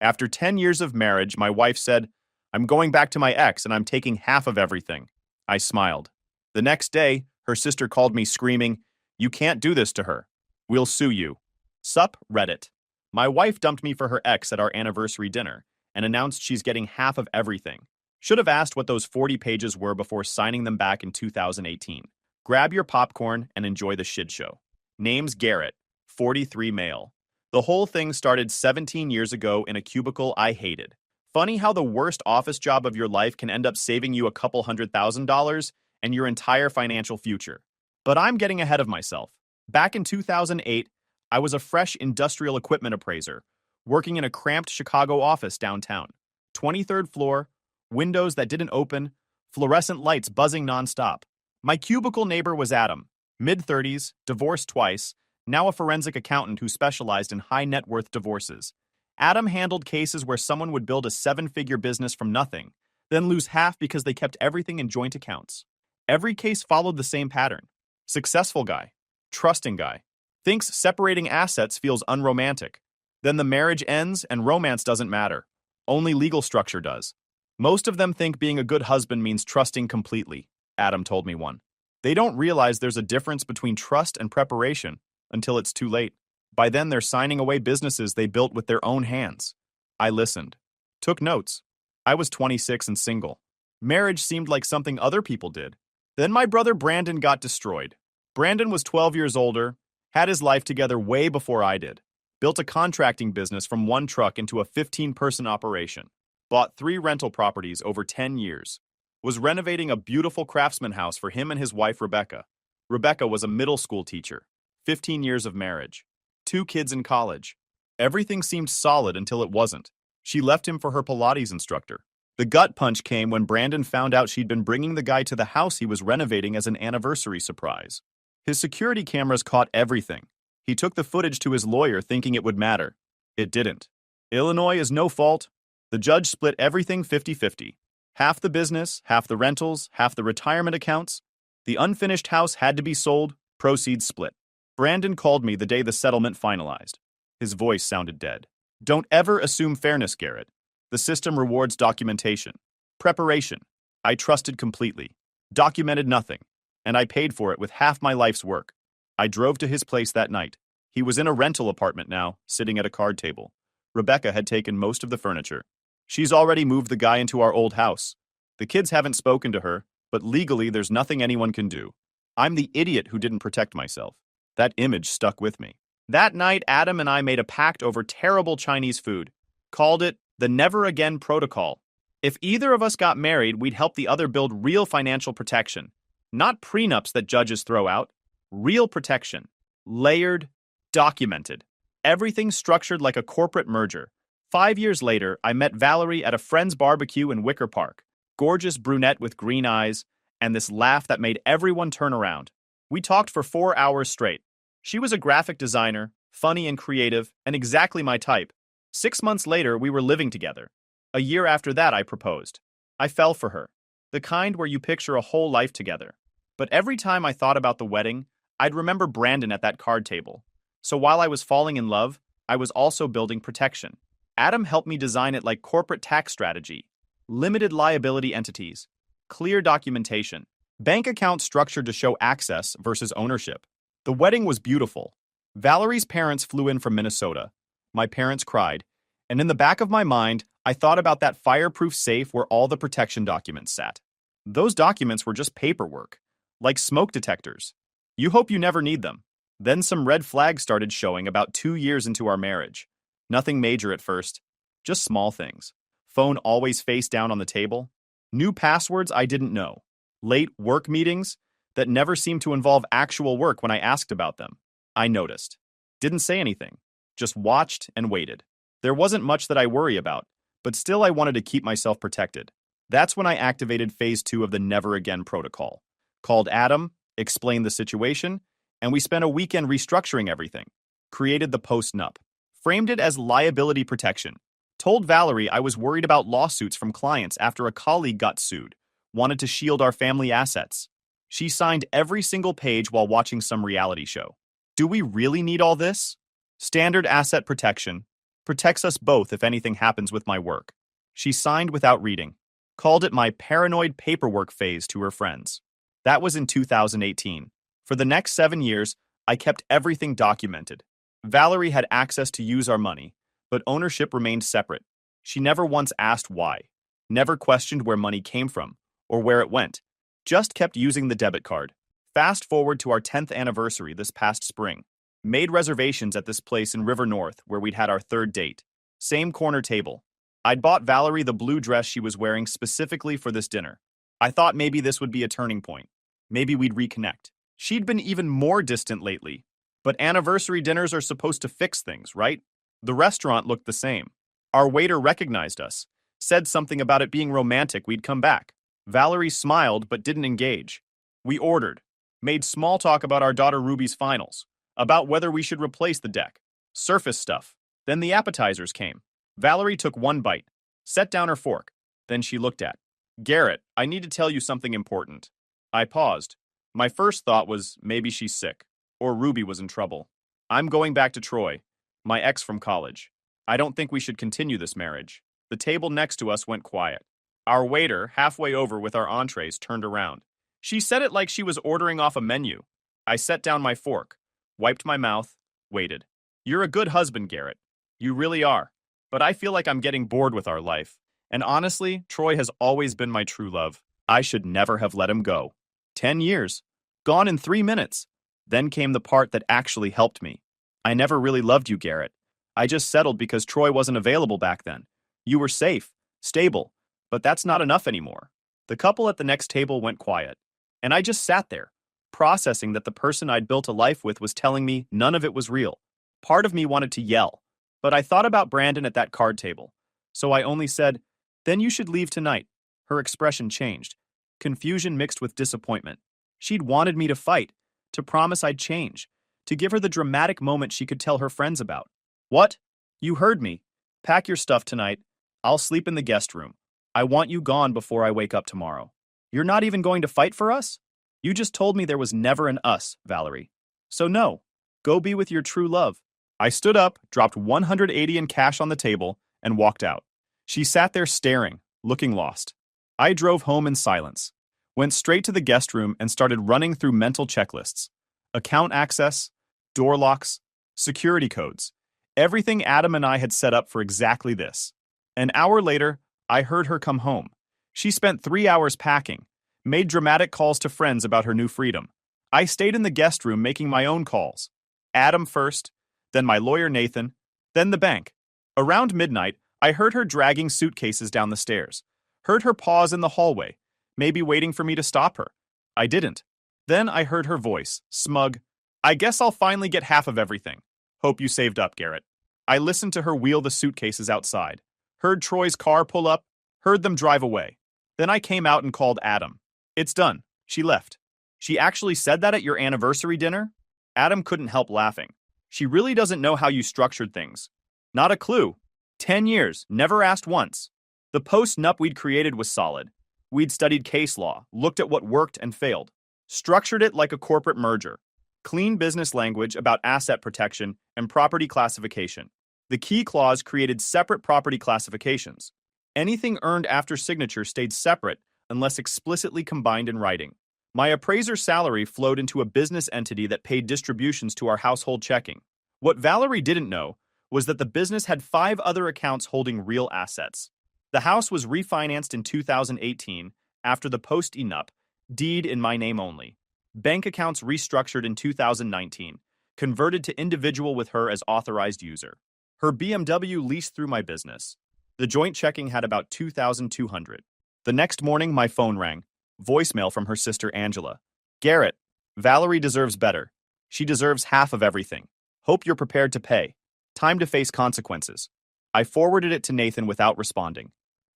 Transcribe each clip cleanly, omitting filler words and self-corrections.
After 10 years of marriage, my wife said, I'm going back to my ex and I'm taking half of everything. I smiled. The next day, her sister called me screaming, You can't do this to her. We'll sue you. Sup, Reddit. My wife dumped me for her ex at our anniversary dinner and announced she's getting half of everything. Should have asked what those 40 pages were before signing them back in 2018. Grab your popcorn and enjoy the shit show. Name's Garrett, 43 male. The whole thing started 17 years ago in a cubicle I hated. Funny how the worst office job of your life can end up saving you a couple $100,000 and your entire financial future. But I'm getting ahead of myself. Back in 2008, I was a fresh industrial equipment appraiser, working in a cramped Chicago office downtown. 23rd floor, windows that didn't open, fluorescent lights buzzing nonstop. My cubicle neighbor was Adam, mid-30s, divorced twice, now a forensic accountant who specialized in high-net-worth divorces. Adam handled cases where someone would build a seven-figure business from nothing, then lose half because they kept everything in joint accounts. Every case followed the same pattern. Successful guy, trusting guy, thinks separating assets feels unromantic. Then the marriage ends and romance doesn't matter. Only legal structure does. Most of them think being a good husband means trusting completely, Adam told me one. They don't realize there's a difference between trust and preparation until it's too late. By then, they're signing away businesses they built with their own hands. I listened. Took notes. I was 26 and single. Marriage seemed like something other people did. Then my brother Brandon got destroyed. Brandon was 12 years older, had his life together way before I did. Built a contracting business from one truck into a 15-person operation. Bought 3 rental properties over 10 years. Was renovating a beautiful craftsman house for him and his wife Rebecca. Rebecca was a middle school teacher. 15 years of marriage. 2 kids in college. Everything seemed solid until it wasn't. She left him for her Pilates instructor. The gut punch came when Brandon found out she'd been bringing the guy to the house he was renovating as an anniversary surprise. His security cameras caught everything. He took the footage to his lawyer thinking it would matter. It didn't. Illinois is no fault. The judge split everything 50-50. Half the business, half the rentals, half the retirement accounts. The unfinished house had to be sold, proceeds split. Brandon called me the day the settlement finalized. His voice sounded dead. Don't ever assume fairness, Garrett. The system rewards documentation. Preparation. I trusted completely. Documented nothing. And I paid for it with half my life's work. I drove to his place that night. He was in a rental apartment now, sitting at a card table. Rebecca had taken most of the furniture. She's already moved the guy into our old house. The kids haven't spoken to her, but legally there's nothing anyone can do. I'm the idiot who didn't protect myself. That image stuck with me. That night, Adam and I made a pact over terrible Chinese food. Called it the Never Again Protocol. If either of us got married, we'd help the other build real financial protection. Not prenups that judges throw out. Real protection. Layered, documented. Everything structured like a corporate merger. 5 years later, I met Valerie at a friend's barbecue in Wicker Park. Gorgeous brunette with green eyes, and this laugh that made everyone turn around. We talked for 4 hours straight. She was a graphic designer, funny and creative, and exactly my type. 6 months later, we were living together. A year after that, I proposed. I fell for her. The kind where you picture a whole life together. But every time I thought about the wedding, I'd remember Brandon at that card table. So while I was falling in love, I was also building protection. Adam helped me design it like corporate tax strategy, limited liability entities, clear documentation, bank accounts structured to show access versus ownership. The wedding was beautiful. Valerie's parents flew in from Minnesota. My parents cried, and in the back of my mind, I thought about that fireproof safe where all the protection documents sat. Those documents were just paperwork, like smoke detectors. You hope you never need them. Then some red flags started showing about 2 years into our marriage. Nothing major at first, just small things. Phone always face down on the table. New passwords I didn't know. Late work meetings that never seemed to involve actual work when I asked about them. I noticed. Didn't say anything. Just watched and waited. There wasn't much that I worry about, but still I wanted to keep myself protected. That's when I activated phase 2 of the Never Again protocol. Called Adam, explained the situation, and we spent a weekend restructuring everything. Created the post-nup. Framed it as liability protection. Told Valerie I was worried about lawsuits from clients after a colleague got sued. Wanted to shield our family assets. She signed every single page while watching some reality show. Do we really need all this? Standard asset protection. Protects us both if anything happens with my work. She signed without reading. Called it my paranoid paperwork phase to her friends. That was in 2018. For the next 7 years, I kept everything documented. Valerie had access to use our money, but ownership remained separate. She never once asked why, never questioned where money came from or where it went, just kept using the debit card. Fast forward to our 10th anniversary this past spring. Made reservations at this place in River North where we'd had our third date. Same corner table. I'd bought Valerie the blue dress she was wearing specifically for this dinner. I thought maybe this would be a turning point. Maybe we'd reconnect. She'd been even more distant lately. But anniversary dinners are supposed to fix things, right? The restaurant looked the same. Our waiter recognized us, said something about it being romantic we'd come back. Valerie smiled but didn't engage. We ordered, made small talk about our daughter Ruby's finals, about whether we should replace the deck. Surface stuff. Then the appetizers came. Valerie took one bite, set down her fork. Then she looked at Garrett, I need to tell you something important. I paused. My first thought was maybe she's sick, or Ruby was in trouble. I'm going back to Troy, my ex from college. I don't think we should continue this marriage. The table next to us went quiet. Our waiter, halfway over with our entrees, turned around. She said it like she was ordering off a menu. I set down my fork, wiped my mouth, waited. You're a good husband, Garrett. You really are. But I feel like I'm getting bored with our life. And honestly, Troy has always been my true love. I should never have let him go. 10 years. Gone in 3 minutes. Then came the part that actually helped me. I never really loved you, Garrett. I just settled because Troy wasn't available back then. You were safe, stable, but that's not enough anymore. The couple at the next table went quiet, and I just sat there, processing that the person I'd built a life with was telling me none of it was real. Part of me wanted to yell, but I thought about Brandon at that card table, so I only said, "Then you should leave tonight." Her expression changed, confusion mixed with disappointment. She'd wanted me to fight, to promise I'd change, to give her the dramatic moment she could tell her friends about. What? You heard me. Pack your stuff tonight. I'll sleep in the guest room. I want you gone before I wake up tomorrow. You're not even going to fight for us? You just told me there was never an us, Valerie. So no, go be with your true love. I stood up, dropped $180 in cash on the table, and walked out. She sat there staring, looking lost. I drove home in silence, went straight to the guest room and started running through mental checklists. Account access, door locks, security codes. Everything Adam and I had set up for exactly this. An hour later, I heard her come home. She spent 3 hours packing, made dramatic calls to friends about her new freedom. I stayed in the guest room making my own calls. Adam first, then my lawyer Nathan, then the bank. Around midnight, I heard her dragging suitcases down the stairs. Heard her pause in the hallway, maybe waiting for me to stop her. I didn't. Then I heard her voice, smug. I guess I'll finally get half of everything. Hope you saved up, Garrett. I listened to her wheel the suitcases outside. Heard Troy's car pull up. Heard them drive away. Then I came out and called Adam. It's done. She left. She actually said that at your anniversary dinner? Adam couldn't help laughing. She really doesn't know how you structured things. Not a clue. 10 years, never asked once. The post-nup we'd created was solid. We'd studied case law, looked at what worked and failed. Structured it like a corporate merger. Clean business language about asset protection and property classification. The key clause created separate property classifications. Anything earned after signature stayed separate unless explicitly combined in writing. My appraiser's salary flowed into a business entity that paid distributions to our household checking. What Valerie didn't know was that the business had 5 other accounts holding real assets. The house was refinanced in 2018 after the post-enup, deed in my name only. Bank accounts restructured in 2019, converted to individual with her as authorized user. Her BMW leased through my business. The joint checking had about 2,200. The next morning, my phone rang. Voicemail from her sister Angela. Garrett, Valerie deserves better. She deserves half of everything. Hope you're prepared to pay. Time to face consequences. I forwarded it to Nathan without responding.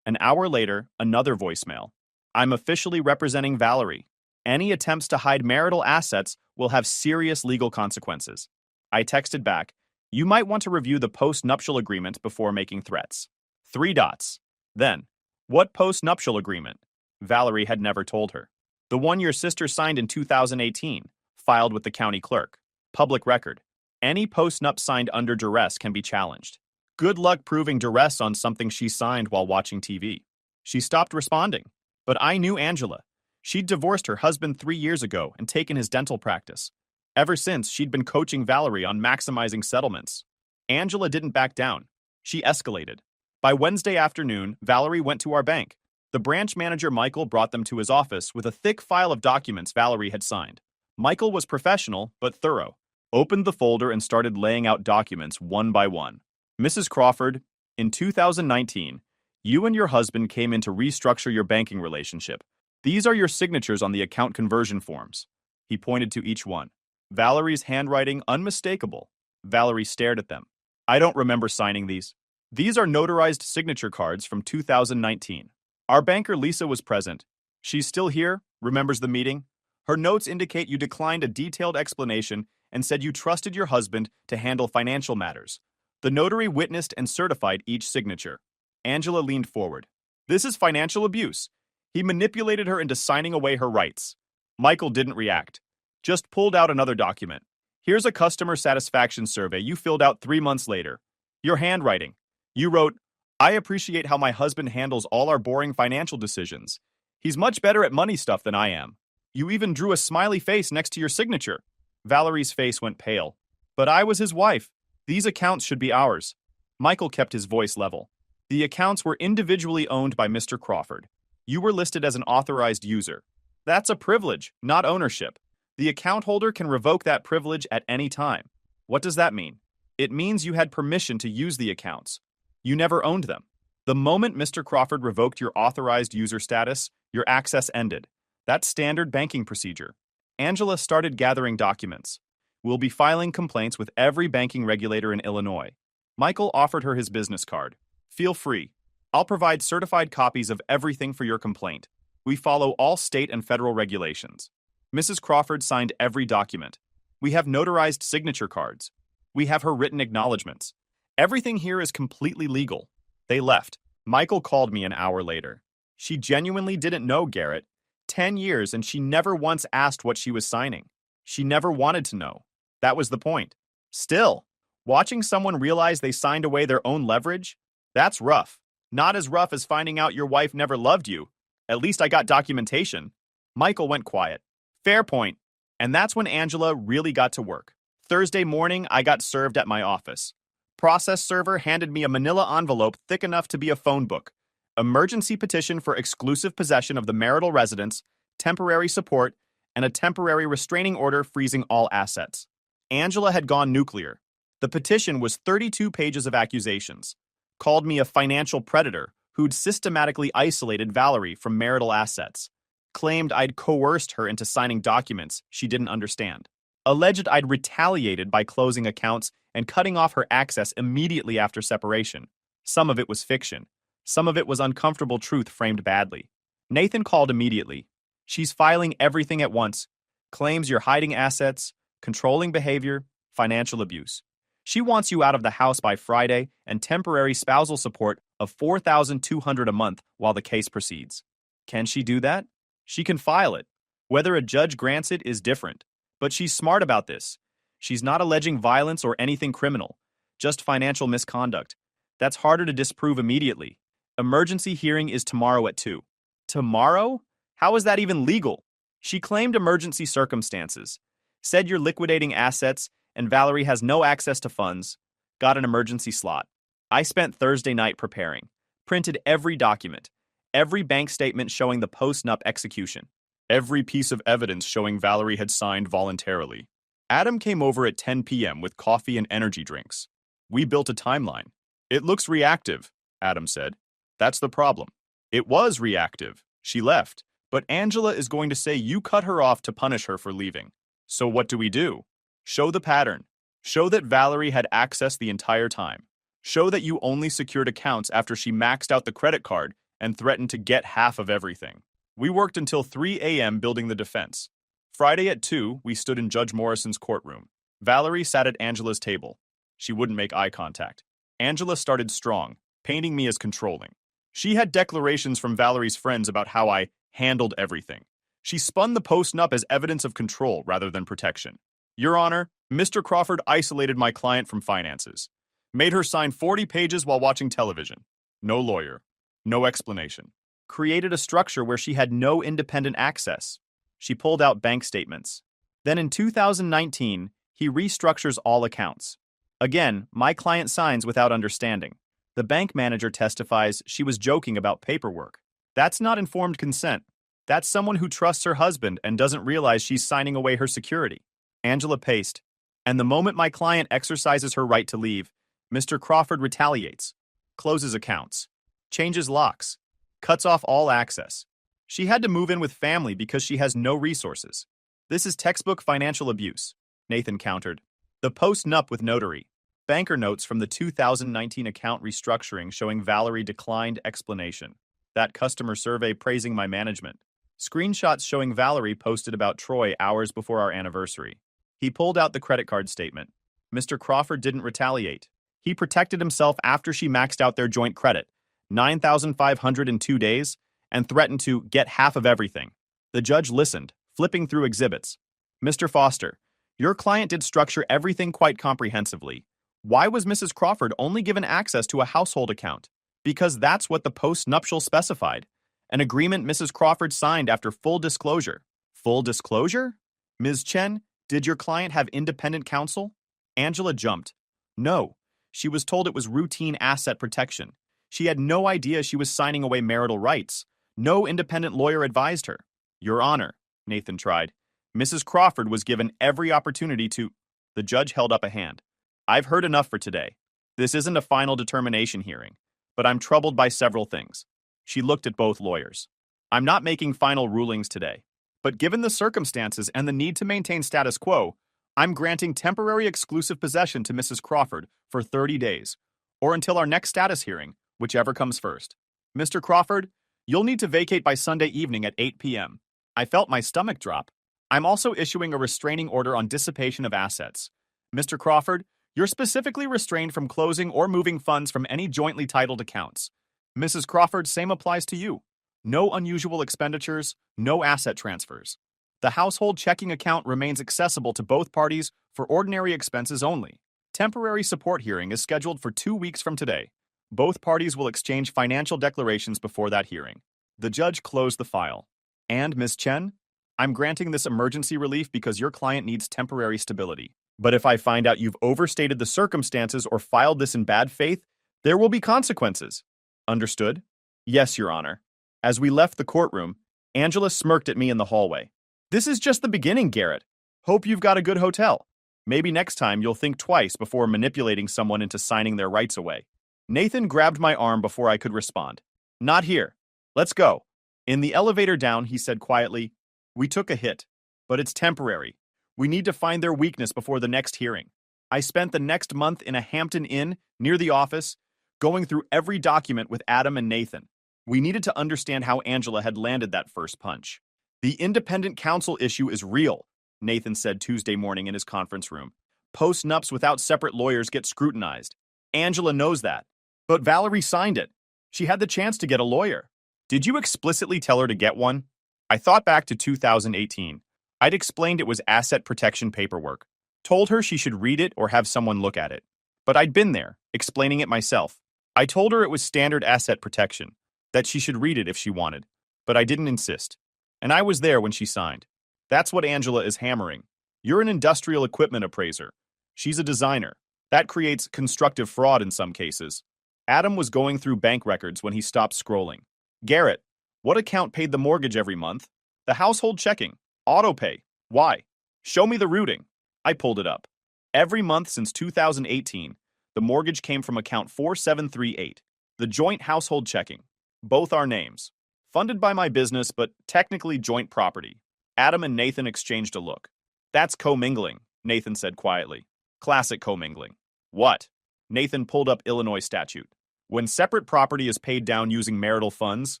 An hour later, another voicemail. I'm officially representing Valerie. Any attempts to hide marital assets will have serious legal consequences. I texted back, you might want to review the post-nuptial agreement before making threats. 3 dots. Then, what post-nuptial agreement? Valerie had never told her. The one your sister signed in 2018, filed with the county clerk. Public record. Any post-nup signed under duress can be challenged. Good luck proving duress on something she signed while watching TV. She stopped responding. But I knew Angela. She'd divorced her husband 3 years ago and taken his dental practice. Ever since, she'd been coaching Valerie on maximizing settlements. Angela didn't back down. She escalated. By Wednesday afternoon, Valerie went to our bank. The branch manager, Michael, brought them to his office with a thick file of documents Valerie had signed. Michael was professional, but thorough. Opened the folder and started laying out documents one by one. Mrs. Crawford, in 2019, you and your husband came in to restructure your banking relationship. These are your signatures on the account conversion forms. He pointed to each one. Valerie's handwriting unmistakable. Valerie stared at them. I don't remember signing these. These are notarized signature cards from 2019. Our banker Lisa was present. She's still here, remembers the meeting. Her notes indicate you declined a detailed explanation and said you trusted your husband to handle financial matters. The notary witnessed and certified each signature. Angela leaned forward. This is financial abuse. He manipulated her into signing away her rights. Michael didn't react. Just pulled out another document. Here's a customer satisfaction survey you filled out 3 months later. Your handwriting. You wrote, I appreciate how my husband handles all our boring financial decisions. He's much better at money stuff than I am. You even drew a smiley face next to your signature. Valerie's face went pale. But I was his wife. These accounts should be ours. Michael kept his voice level. The accounts were individually owned by Mr. Crawford. You were listed as an authorized user. That's a privilege, not ownership. The account holder can revoke that privilege at any time. What does that mean? It means you had permission to use the accounts. You never owned them. The moment Mr. Crawford revoked your authorized user status, your access ended. That's standard banking procedure. Angela started gathering documents. We'll be filing complaints with every banking regulator in Illinois. Michael offered her his business card. Feel free. I'll provide certified copies of everything for your complaint. We follow all state and federal regulations. Mrs. Crawford signed every document. We have notarized signature cards. We have her written acknowledgments. Everything here is completely legal. They left. Michael called me an hour later. She genuinely didn't know Garrett. 10 years and she never once asked what she was signing. She never wanted to know. That was the point. Still, watching someone realize they signed away their own leverage? That's rough. Not as rough as finding out your wife never loved you. At least I got documentation. Michael went quiet. Fair point. And that's when Angela really got to work. Thursday morning, I got served at my office. Process server handed me a manila envelope thick enough to be a phone book. Emergency petition for exclusive possession of the marital residence, temporary support, and a temporary restraining order freezing all assets. Angela had gone nuclear. The petition was 32 pages of accusations. Called me a financial predator who'd systematically isolated Valerie from marital assets. Claimed I'd coerced her into signing documents she didn't understand. Alleged I'd retaliated by closing accounts and cutting off her access immediately after separation. Some of it was fiction. Some of it was uncomfortable truth framed badly. Nathan called immediately. She's filing everything at once. Claims you're hiding assets, controlling behavior, financial abuse. She wants you out of the house by Friday and temporary spousal support of $4,200 a month while the case proceeds. Can she do that? She can file it. Whether a judge grants it is different. But she's smart about this. She's not alleging violence or anything criminal, just financial misconduct. That's harder to disprove immediately. Emergency hearing is tomorrow at 2. Tomorrow? How is that even legal? She claimed emergency circumstances. Said you're liquidating assets and Valerie has no access to funds. Got an emergency slot. I spent Thursday night preparing. Printed every document. Every bank statement showing the post-nup execution. Every piece of evidence showing Valerie had signed voluntarily. Adam came over at 10 p.m. with coffee and energy drinks. We built a timeline. It looks reactive, Adam said. That's the problem. It was reactive. She left. But Angela is going to say you cut her off to punish her for leaving. So what do we do? Show the pattern. Show that Valerie had access the entire time. Show that you only secured accounts after she maxed out the credit card and threatened to get half of everything. We worked until 3 a.m. building the defense. Friday at 2, we stood in Judge Morrison's courtroom. Valerie sat at Angela's table. She wouldn't make eye contact. Angela started strong, painting me as controlling. She had declarations from Valerie's friends about how I handled everything. She spun the post-nup as evidence of control rather than protection. Your Honor, Mr. Crawford isolated my client from finances. Made her sign 40 pages while watching television. No lawyer. No explanation. Created a structure where she had no independent access. She pulled out bank statements. Then in 2019, he restructures all accounts. Again, my client signs without understanding. The bank manager testifies she was joking about paperwork. That's not informed consent. That's someone who trusts her husband and doesn't realize she's signing away her security. Angela paced. And the moment my client exercises her right to leave, Mr. Crawford retaliates, closes accounts, changes locks, cuts off all access. She had to move in with family because she has no resources. This is textbook financial abuse, Nathan countered. The post-nup with notary. Banker notes from the 2019 account restructuring showing Valerie declined explanation. That customer survey praising my management. Screenshots showing Valerie posted about Troy hours before our anniversary. He pulled out the credit card statement. Mr. Crawford didn't retaliate. He protected himself after she maxed out their joint credit, $9,500 in 2 days, and threatened to get half of everything. The judge listened, flipping through exhibits. Mr. Foster, your client did structure everything quite comprehensively. Why was Mrs. Crawford only given access to a household account? Because that's what the post-nuptial specified. An agreement Mrs. Crawford signed after full disclosure. Full disclosure? Ms. Chen, did your client have independent counsel? Angela jumped. No. She was told it was routine asset protection. She had no idea she was signing away marital rights. No independent lawyer advised her. Your Honor, Nathan tried. Mrs. Crawford was given every opportunity to... The judge held up a hand. I've heard enough for today. This isn't a final determination hearing, but I'm troubled by several things. She looked at both lawyers. I'm not making final rulings today, but given the circumstances and the need to maintain status quo, I'm granting temporary exclusive possession to Mrs. Crawford for 30 days, or until our next status hearing, whichever comes first. Mr. Crawford, you'll need to vacate by Sunday evening at 8 p.m. I felt my stomach drop. I'm also issuing a restraining order on dissipation of assets. Mr. Crawford, you're specifically restrained from closing or moving funds from any jointly titled accounts. Mrs. Crawford, same applies to you. No unusual expenditures, no asset transfers. The household checking account remains accessible to both parties for ordinary expenses only. Temporary support hearing is scheduled for 2 weeks from today. Both parties will exchange financial declarations before that hearing. The judge closed the file. And, Ms. Chen, I'm granting this emergency relief because your client needs temporary stability. But if I find out you've overstated the circumstances or filed this in bad faith, there will be consequences. Understood? Yes, Your Honor. As we left the courtroom, Angela smirked at me in the hallway. This is just the beginning, Garrett. Hope you've got a good hotel. Maybe next time you'll think twice before manipulating someone into signing their rights away. Nathan grabbed my arm before I could respond. Not here. Let's go. In the elevator down, he said quietly, we took a hit, but it's temporary. We need to find their weakness before the next hearing. I spent the next month in a Hampton Inn near the office, going through every document with Adam and Nathan. We needed to understand how Angela had landed that first punch. The independent counsel issue is real, Nathan said Tuesday morning in his conference room. Post-nups without separate lawyers get scrutinized. Angela knows that. But Valerie signed it. She had the chance to get a lawyer. Did you explicitly tell her to get one? I thought back to 2018. I'd explained it was asset protection paperwork. Told her she should read it or have someone look at it. But I'd been there, explaining it myself. I told her it was standard asset protection, that she should read it if she wanted. But I didn't insist. And I was there when she signed. That's what Angela is hammering. You're an industrial equipment appraiser. She's a designer. That creates constructive fraud in some cases. Adam was going through bank records when he stopped scrolling. Garrett, what account paid the mortgage every month? The household checking. Auto pay. Why? Show me the routing. I pulled it up. Every month since 2018, the mortgage came from account 4738, the joint household checking. Both our names. Funded by my business, but technically joint property. Adam and Nathan exchanged a look. That's commingling, Nathan said quietly. Classic commingling. What? Nathan pulled up Illinois statute. When separate property is paid down using marital funds,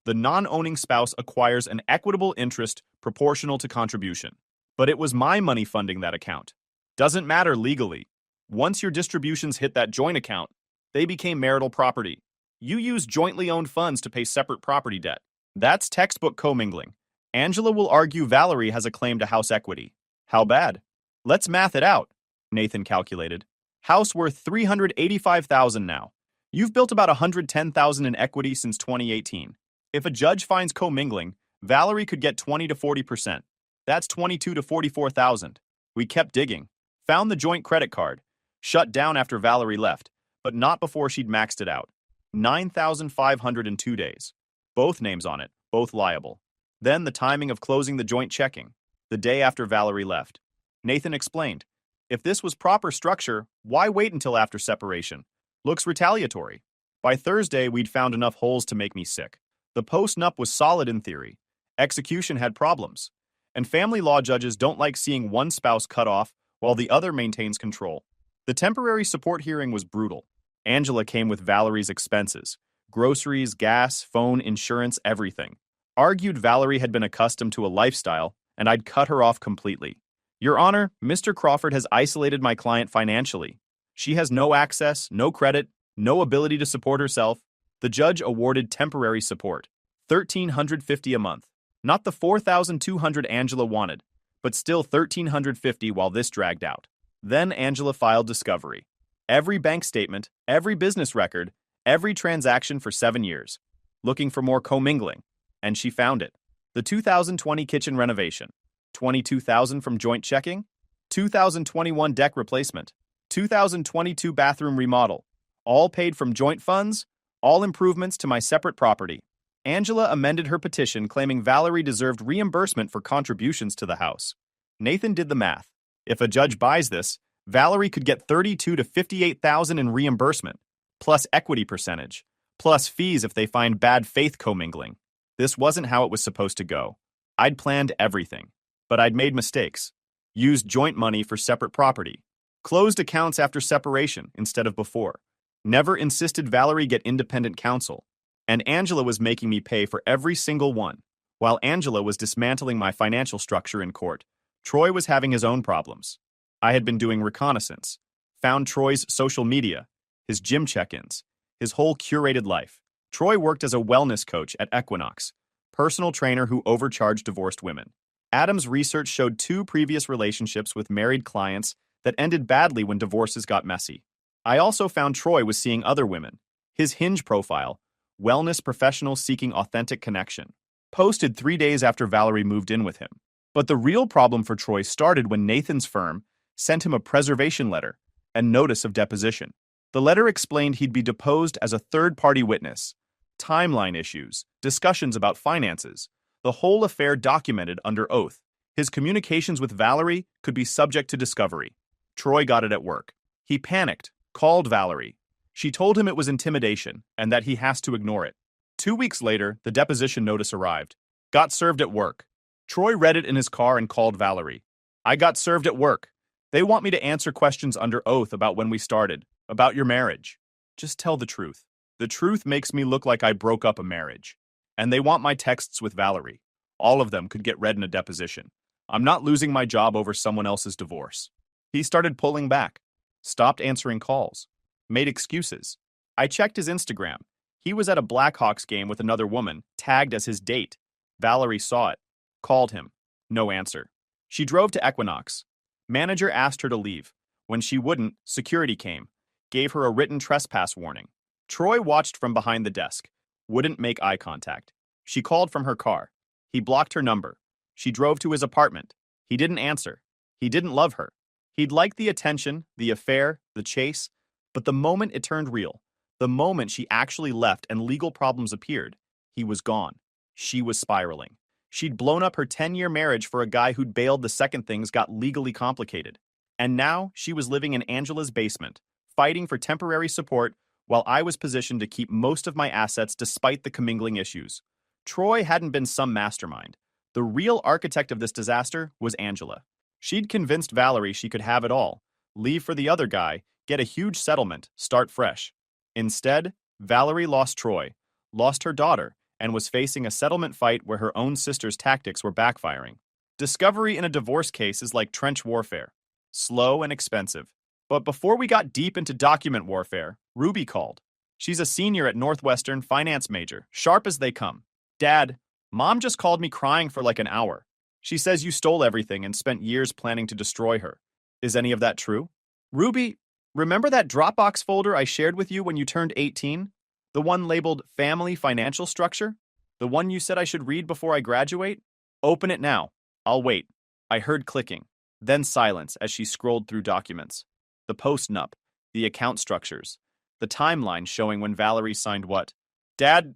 the non-owning spouse acquires an equitable interest proportional to contribution. But it was my money funding that account. Doesn't matter legally. Once your distributions hit that joint account, they became marital property. You use jointly owned funds to pay separate property debt. That's textbook commingling. Angela will argue Valerie has a claim to house equity. How bad? Let's math it out, Nathan calculated. House worth $385,000 now. You've built about $110,000 in equity since 2018. If a judge finds commingling, Valerie could get 20 to 40%. That's 22 to 44,000. We kept digging. Found the joint credit card. Shut down after Valerie left, but not before she'd maxed it out. 9,500 in 2 days. Both names on it, both liable. Then the timing of closing the joint checking. The day after Valerie left. Nathan explained, if this was proper structure, why wait until after separation? Looks retaliatory. By Thursday, we'd found enough holes to make me sick. The post-nup was solid in theory. Execution had problems. And family law judges don't like seeing one spouse cut off while the other maintains control. The temporary support hearing was brutal. Angela came with Valerie's expenses. Groceries, gas, phone, insurance, everything. Argued Valerie had been accustomed to a lifestyle, and I'd cut her off completely. Your Honor, Mr. Crawford has isolated my client financially. She has no access, no credit, no ability to support herself. The judge awarded temporary support, $1,350 a month. Not the $4,200 Angela wanted, but still $1,350 while this dragged out. Then Angela filed discovery. Every bank statement, every business record, every transaction for 7 years, looking for more commingling, and she found it. The 2020 kitchen renovation, $22,000 from joint checking, 2021 deck replacement, 2022 bathroom remodel, all paid from joint funds, all improvements to my separate property. Angela amended her petition claiming Valerie deserved reimbursement for contributions to the house. Nathan did the math. If a judge buys this, Valerie could get $32,000 to $58,000 in reimbursement, plus equity percentage, plus fees if they find bad faith commingling. This wasn't how it was supposed to go. I'd planned everything, but I'd made mistakes. Used joint money for separate property. Closed accounts after separation instead of before. Never insisted Valerie get independent counsel. And Angela was making me pay for every single one. While Angela was dismantling my financial structure in court, Troy was having his own problems. I had been doing reconnaissance. Found Troy's social media, his gym check-ins, his whole curated life. Troy worked as a wellness coach at Equinox, personal trainer who overcharged divorced women. Adam's research showed 2 previous relationships with married clients that ended badly when divorces got messy. I also found Troy was seeing other women. His Hinge profile, wellness professional seeking authentic connection, posted 3 days after Valerie moved in with him. But the real problem for Troy started when Nathan's firm sent him a preservation letter and notice of deposition. The letter explained he'd be deposed as a third-party witness, timeline issues, discussions about finances, the whole affair documented under oath. His communications with Valerie could be subject to discovery. Troy got it at work. He panicked, called Valerie. She told him it was intimidation and that he has to ignore it. 2 weeks later, the deposition notice arrived. Got served at work. Troy read it in his car and called Valerie. I got served at work. They want me to answer questions under oath about when we started, about your marriage. Just tell the truth. The truth makes me look like I broke up a marriage. And they want my texts with Valerie. All of them could get read in a deposition. I'm not losing my job over someone else's divorce. He started pulling back, stopped answering calls, made excuses. I checked his Instagram. He was at a Blackhawks game with another woman, tagged as his date. Valerie saw it, called him. No answer. She drove to Equinox. Manager asked her to leave. When she wouldn't, security came, gave her a written trespass warning. Troy watched from behind the desk, wouldn't make eye contact. She called from her car. He blocked her number. She drove to his apartment. He didn't answer. He didn't love her. He'd liked the attention, the affair, the chase, but the moment it turned real, the moment she actually left and legal problems appeared, he was gone. She was spiraling. She'd blown up her 10-year marriage for a guy who'd bailed the second things got legally complicated. And now she was living in Angela's basement, fighting for temporary support while I was positioned to keep most of my assets despite the commingling issues. Troy hadn't been some mastermind. The real architect of this disaster was Angela. She'd convinced Valerie she could have it all, leave for the other guy, get a huge settlement, start fresh. Instead, Valerie lost Troy, lost her daughter, and was facing a settlement fight where her own sister's tactics were backfiring. Discovery in a divorce case is like trench warfare. Slow and expensive. But before we got deep into document warfare, Ruby called. She's a senior at Northwestern, finance major, sharp as they come. Dad, Mom just called me crying for like an hour. She says you stole everything and spent years planning to destroy her. Is any of that true? Ruby, Remember that Dropbox folder I shared with you when you turned 18? The one labeled Family Financial Structure? The one you said I should read before I graduate? Open it now. I'll wait. I heard clicking, then silence as she scrolled through documents. The post-nup, the account structures, the timeline showing when Valerie signed what. Dad,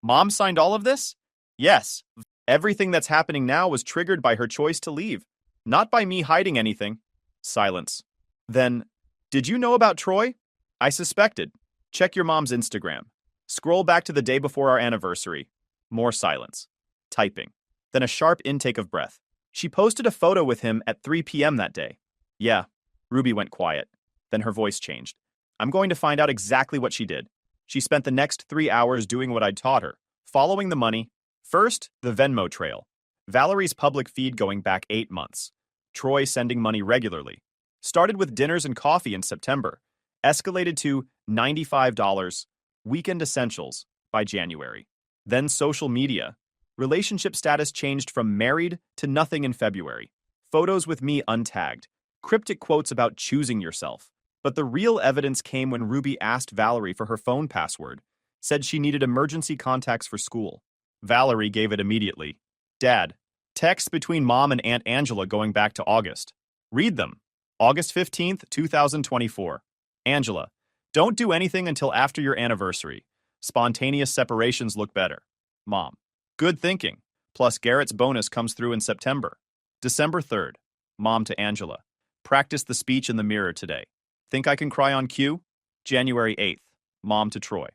Mom signed all of this? Yes. Everything that's happening now was triggered by her choice to leave, not by me hiding anything. Silence. Then, did you know about Troy? I suspected. Check your mom's Instagram. Scroll back to the day before our anniversary. More silence. Typing. Then a sharp intake of breath. She posted a photo with him at 3 p.m. that day. Yeah. Ruby went quiet. Then her voice changed. I'm going to find out exactly what she did. She spent the next 3 hours doing what I'd taught her, following the money. First, the Venmo trail. Valerie's public feed going back 8 months. Troy sending money regularly. Started with dinners and coffee in September. Escalated to $95, weekend essentials, by January. Then social media. Relationship status changed from married to nothing in February. Photos with me untagged. Cryptic quotes about choosing yourself. But the real evidence came when Ruby asked Valerie for her phone password, said she needed emergency contacts for school. Valerie gave it immediately. Dad, texts between Mom and Aunt Angela going back to August. Read them. August 15th, 2024. Angela, don't do anything until after your anniversary. Spontaneous separations look better. Mom, good thinking. Plus Garrett's bonus comes through in September. December 3rd. Mom to Angela. Practice the speech in the mirror today. Think I can cry on cue? January 8th. Mom to Troy.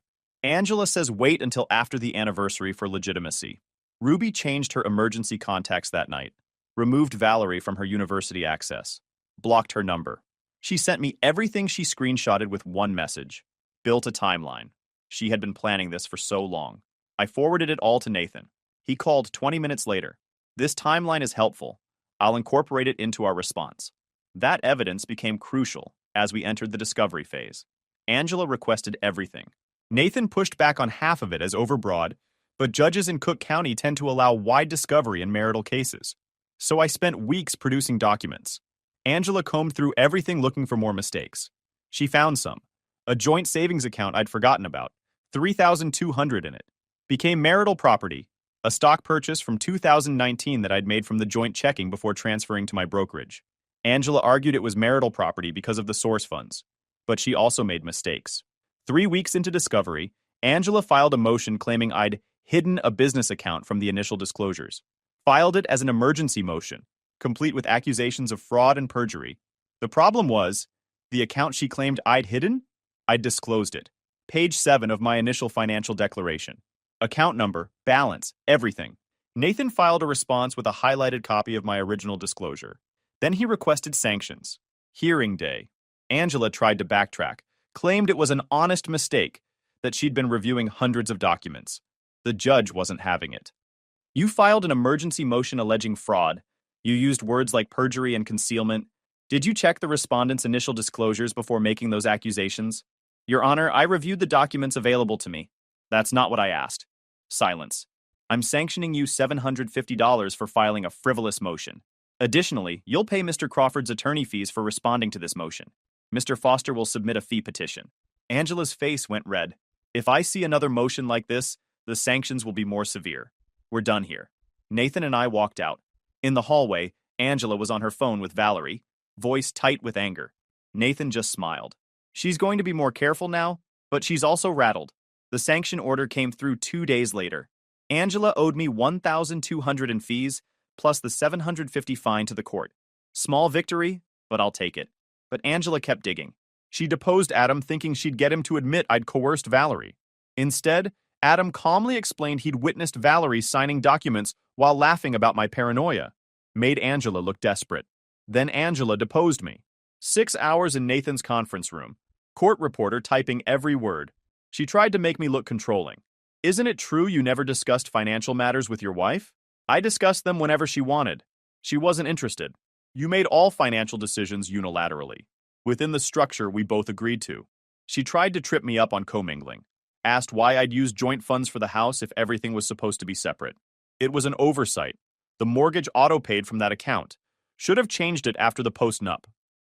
Angela says wait until after the anniversary for legitimacy. Ruby changed her emergency contacts that night. Removed Valerie from her university access. Blocked her number. She sent me everything she screenshotted with one message. Built a timeline. She had been planning this for so long. I forwarded it all to Nathan. He called 20 minutes later. This timeline is helpful. I'll incorporate it into our response. That evidence became crucial as we entered the discovery phase. Angela requested everything. Nathan pushed back on half of it as overbroad, but judges in Cook County tend to allow wide discovery in marital cases. So I spent weeks producing documents. Angela combed through everything looking for more mistakes. She found some. A joint savings account I'd forgotten about, $3,200 in it. Became marital property, a stock purchase from 2019 that I'd made from the joint checking before transferring to my brokerage. Angela argued it was marital property because of the source funds, but she also made mistakes. 3 weeks into discovery, Angela filed a motion claiming I'd hidden a business account from the initial disclosures. Filed it as an emergency motion, complete with accusations of fraud and perjury. The problem was, the account she claimed I'd hidden? I'd disclosed it. Page 7 of my initial financial declaration. Account number, balance, everything. Nathan filed a response with a highlighted copy of my original disclosure. Then he requested sanctions. Hearing day. Angela tried to backtrack, claimed it was an honest mistake, that she'd been reviewing hundreds of documents. The judge wasn't having it. You filed an emergency motion alleging fraud. You used words like perjury and concealment. Did you check the respondent's initial disclosures before making those accusations? Your Honor, I reviewed the documents available to me. That's not what I asked. Silence. I'm sanctioning you $750 for filing a frivolous motion. Additionally, you'll pay Mr. Crawford's attorney fees for responding to this motion. Mr. Foster will submit a fee petition. Angela's face went red. If I see another motion like this, the sanctions will be more severe. We're done here. Nathan and I walked out. In the hallway, Angela was on her phone with Valerie, voice tight with anger. Nathan just smiled. She's going to be more careful now, but she's also rattled. The sanction order came through 2 days later. Angela owed me $1,200 in fees, plus the $750 fine to the court. Small victory, but I'll take it. But Angela kept digging. She deposed Adam thinking she'd get him to admit I'd coerced Valerie. Instead, Adam calmly explained he'd witnessed Valerie signing documents while laughing about my paranoia. Made Angela look desperate. Then Angela deposed me. 6 hours in Nathan's conference room. Court reporter typing every word. She tried to make me look controlling. Isn't it true you never discussed financial matters with your wife? I discussed them whenever she wanted. She wasn't interested. You made all financial decisions unilaterally, within the structure we both agreed to. She tried to trip me up on commingling. Asked why I'd use joint funds for the house if everything was supposed to be separate. It was an oversight. The mortgage auto-paid from that account. Should have changed it after the post-nup.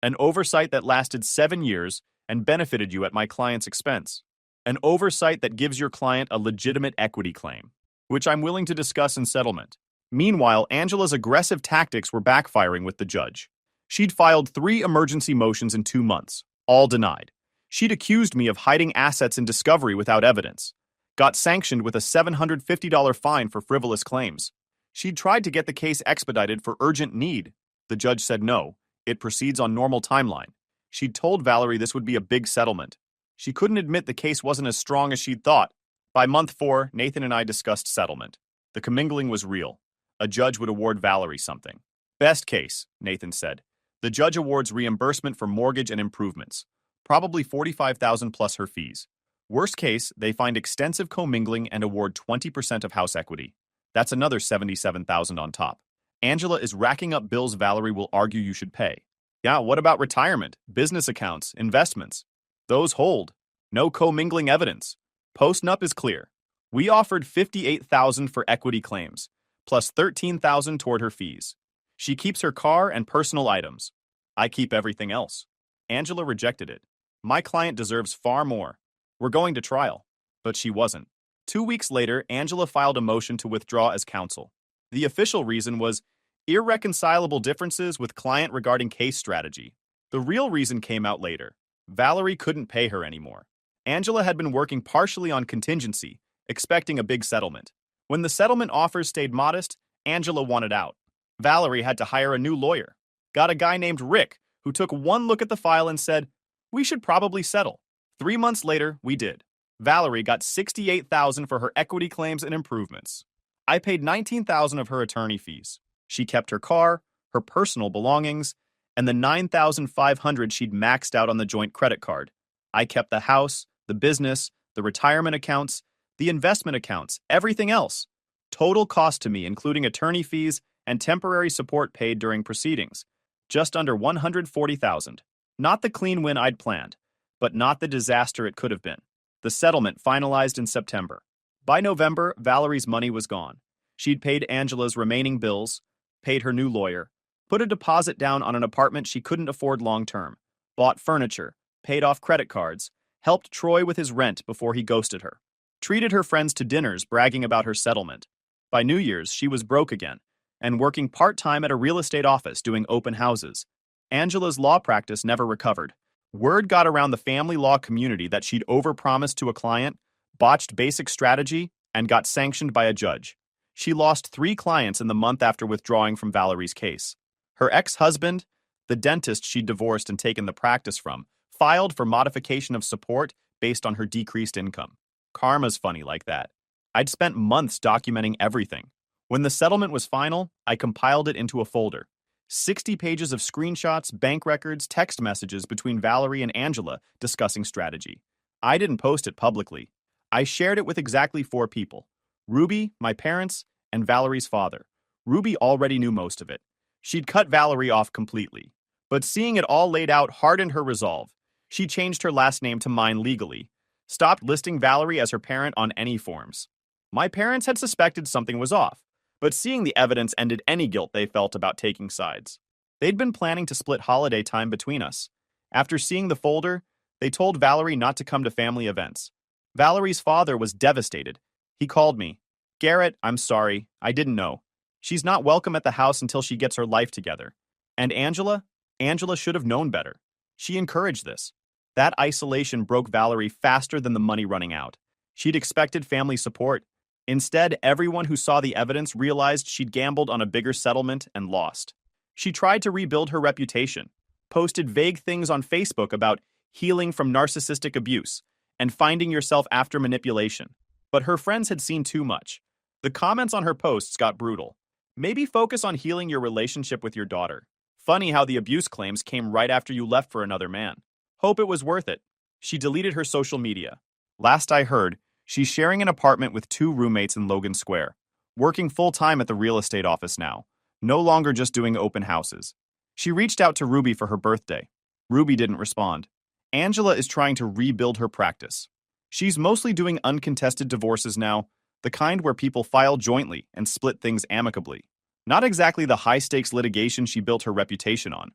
An oversight that lasted 7 years and benefited you at my client's expense. An oversight that gives your client a legitimate equity claim, which I'm willing to discuss in settlement. Meanwhile, Angela's aggressive tactics were backfiring with the judge. She'd filed 3 emergency motions in 2 months, all denied. She'd accused me of hiding assets in discovery without evidence. Got sanctioned with a $750 fine for frivolous claims. She'd tried to get the case expedited for urgent need. The judge said no. It proceeds on normal timeline. She'd told Valerie this would be a big settlement. She couldn't admit the case wasn't as strong as she'd thought. By month 4, Nathan and I discussed settlement. The commingling was real. A judge would award Valerie something. Best case, Nathan said. The judge awards reimbursement for mortgage and improvements. Probably $45,000 plus her fees. Worst case, they find extensive commingling and award 20% of house equity. That's another $77,000 on top. Angela is racking up bills Valerie will argue you should pay. Yeah, what about retirement, business accounts, investments? Those hold. No commingling evidence. Post-nup is clear. We offered $58,000 for equity claims, plus $13,000 toward her fees. She keeps her car and personal items. I keep everything else. Angela rejected it. My client deserves far more. We're going to trial. But she wasn't. 2 weeks later, Angela filed a motion to withdraw as counsel. The official reason was irreconcilable differences with client regarding case strategy. The real reason came out later. Valerie couldn't pay her anymore. Angela had been working partially on contingency, expecting a big settlement. When the settlement offers stayed modest, Angela wanted out. Valerie had to hire a new lawyer. Got a guy named Rick, who took one look at the file and said, "We should probably settle." 3 months later, we did. Valerie got $68,000 for her equity claims and improvements. I paid $19,000 of her attorney fees. She kept her car, her personal belongings, and the $9,500 she'd maxed out on the joint credit card. I kept the house, the business, the retirement accounts, the investment accounts, everything else. Total cost to me, including attorney fees and temporary support paid during proceedings, just under $140,000. Not the clean win I'd planned, but not the disaster it could have been. The settlement finalized in September. By November, Valerie's money was gone. She'd paid Angela's remaining bills, paid her new lawyer, put a deposit down on an apartment she couldn't afford long-term, bought furniture, paid off credit cards, helped Troy with his rent before he ghosted her, treated her friends to dinners bragging about her settlement. By New Year's, she was broke again and working part-time at a real estate office doing open houses. Angela's law practice never recovered. Word got around the family law community that she'd overpromised to a client, botched basic strategy, and got sanctioned by a judge. She lost 3 clients in the month after withdrawing from Valerie's case. Her ex-husband, the dentist she'd divorced and taken the practice from, filed for modification of support based on her decreased income. Karma's funny like that. I'd spent months documenting everything. When the settlement was final, I compiled it into a folder. 60 pages of screenshots, bank records, text messages between Valerie and Angela discussing strategy. I didn't post it publicly. I shared it with exactly 4 people. Ruby, my parents, and Valerie's father. Ruby already knew most of it. She'd cut Valerie off completely. But seeing it all laid out hardened her resolve. She changed her last name to mine legally. Stopped listing Valerie as her parent on any forms. My parents had suspected something was off, but seeing the evidence ended any guilt they felt about taking sides. They'd been planning to split holiday time between us. After seeing the folder, they told Valerie not to come to family events. Valerie's father was devastated. He called me. "Garrett, I'm sorry. I didn't know. She's not welcome at the house until she gets her life together." And Angela? Angela should have known better. She encouraged this. That isolation broke Valerie faster than the money running out. She'd expected family support. Instead, everyone who saw the evidence realized she'd gambled on a bigger settlement and lost. She tried to rebuild her reputation, posted vague things on Facebook about healing from narcissistic abuse and finding yourself after manipulation. But her friends had seen too much. The comments on her posts got brutal. Maybe focus on healing your relationship with your daughter. Funny how the abuse claims came right after you left for another man. Hope it was worth it. She deleted her social media. Last I heard, she's sharing an apartment with 2 roommates in Logan Square, working full-time at the real estate office now, no longer just doing open houses. She reached out to Ruby for her birthday. Ruby didn't respond. Angela is trying to rebuild her practice. She's mostly doing uncontested divorces now, the kind where people file jointly and split things amicably. Not exactly the high-stakes litigation she built her reputation on.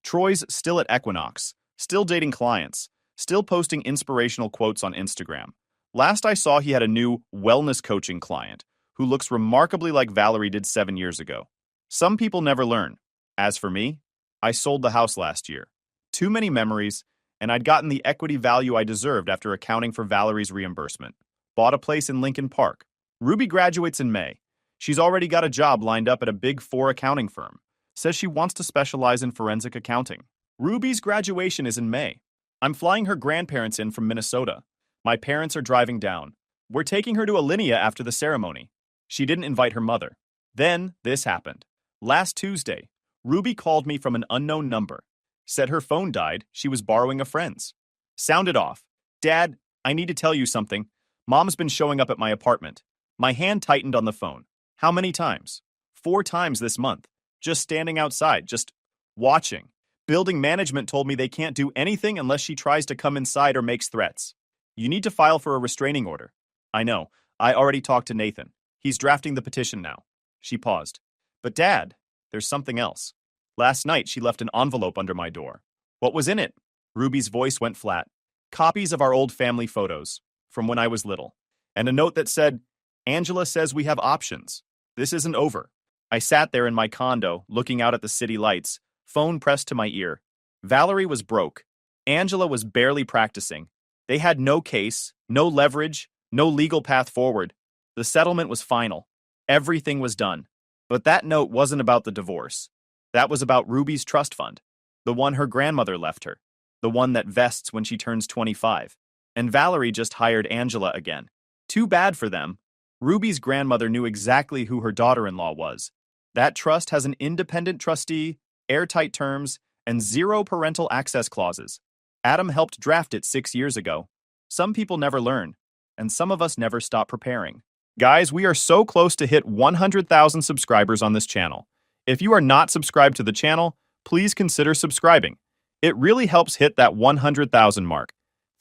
Troy's still at Equinox, still dating clients, still posting inspirational quotes on Instagram. Last I saw, he had a new wellness coaching client who looks remarkably like Valerie did 7 years ago. Some people never learn. As for me, I sold the house last year. Too many memories, and I'd gotten the equity value I deserved after accounting for Valerie's reimbursement. Bought a place in Lincoln Park. Ruby graduates in May. She's already got a job lined up at a Big Four accounting firm. Says she wants to specialize in forensic accounting. Ruby's graduation is in May. I'm flying her grandparents in from Minnesota. My parents are driving down. We're taking her to Alinea after the ceremony. She didn't invite her mother. Then this happened. Last Tuesday, Ruby called me from an unknown number. Said her phone died, she was borrowing a friend's. Sounded off. Dad, I need to tell you something. Mom's been showing up at my apartment. My hand tightened on the phone. How many times? 4 times this month. Just standing outside, just watching. Building management told me they can't do anything unless she tries to come inside or makes threats. You need to file for a restraining order. I know. I already talked to Nathan. He's drafting the petition now. She paused. But Dad, there's something else. Last night she left an envelope under my door. What was in it? Ruby's voice went flat. Copies of our old family photos, from when I was little. And a note that said, Angela says we have options. This isn't over. I sat there in my condo, looking out at the city lights, phone pressed to my ear. Valerie was broke. Angela was barely practicing. They had no case, no leverage, no legal path forward. The settlement was final. Everything was done. But that note wasn't about the divorce. That was about Ruby's trust fund, the one her grandmother left her, the one that vests when she turns 25. And Valerie just hired Angela again. Too bad for them. Ruby's grandmother knew exactly who her daughter-in-law was. That trust has an independent trustee, airtight terms, and 0 parental access clauses. Adam helped draft it 6 years ago. Some people never learn, and some of us never stop preparing. Guys, we are so close to hit 100,000 subscribers on this channel. If you are not subscribed to the channel, please consider subscribing. It really helps hit that 100,000 mark.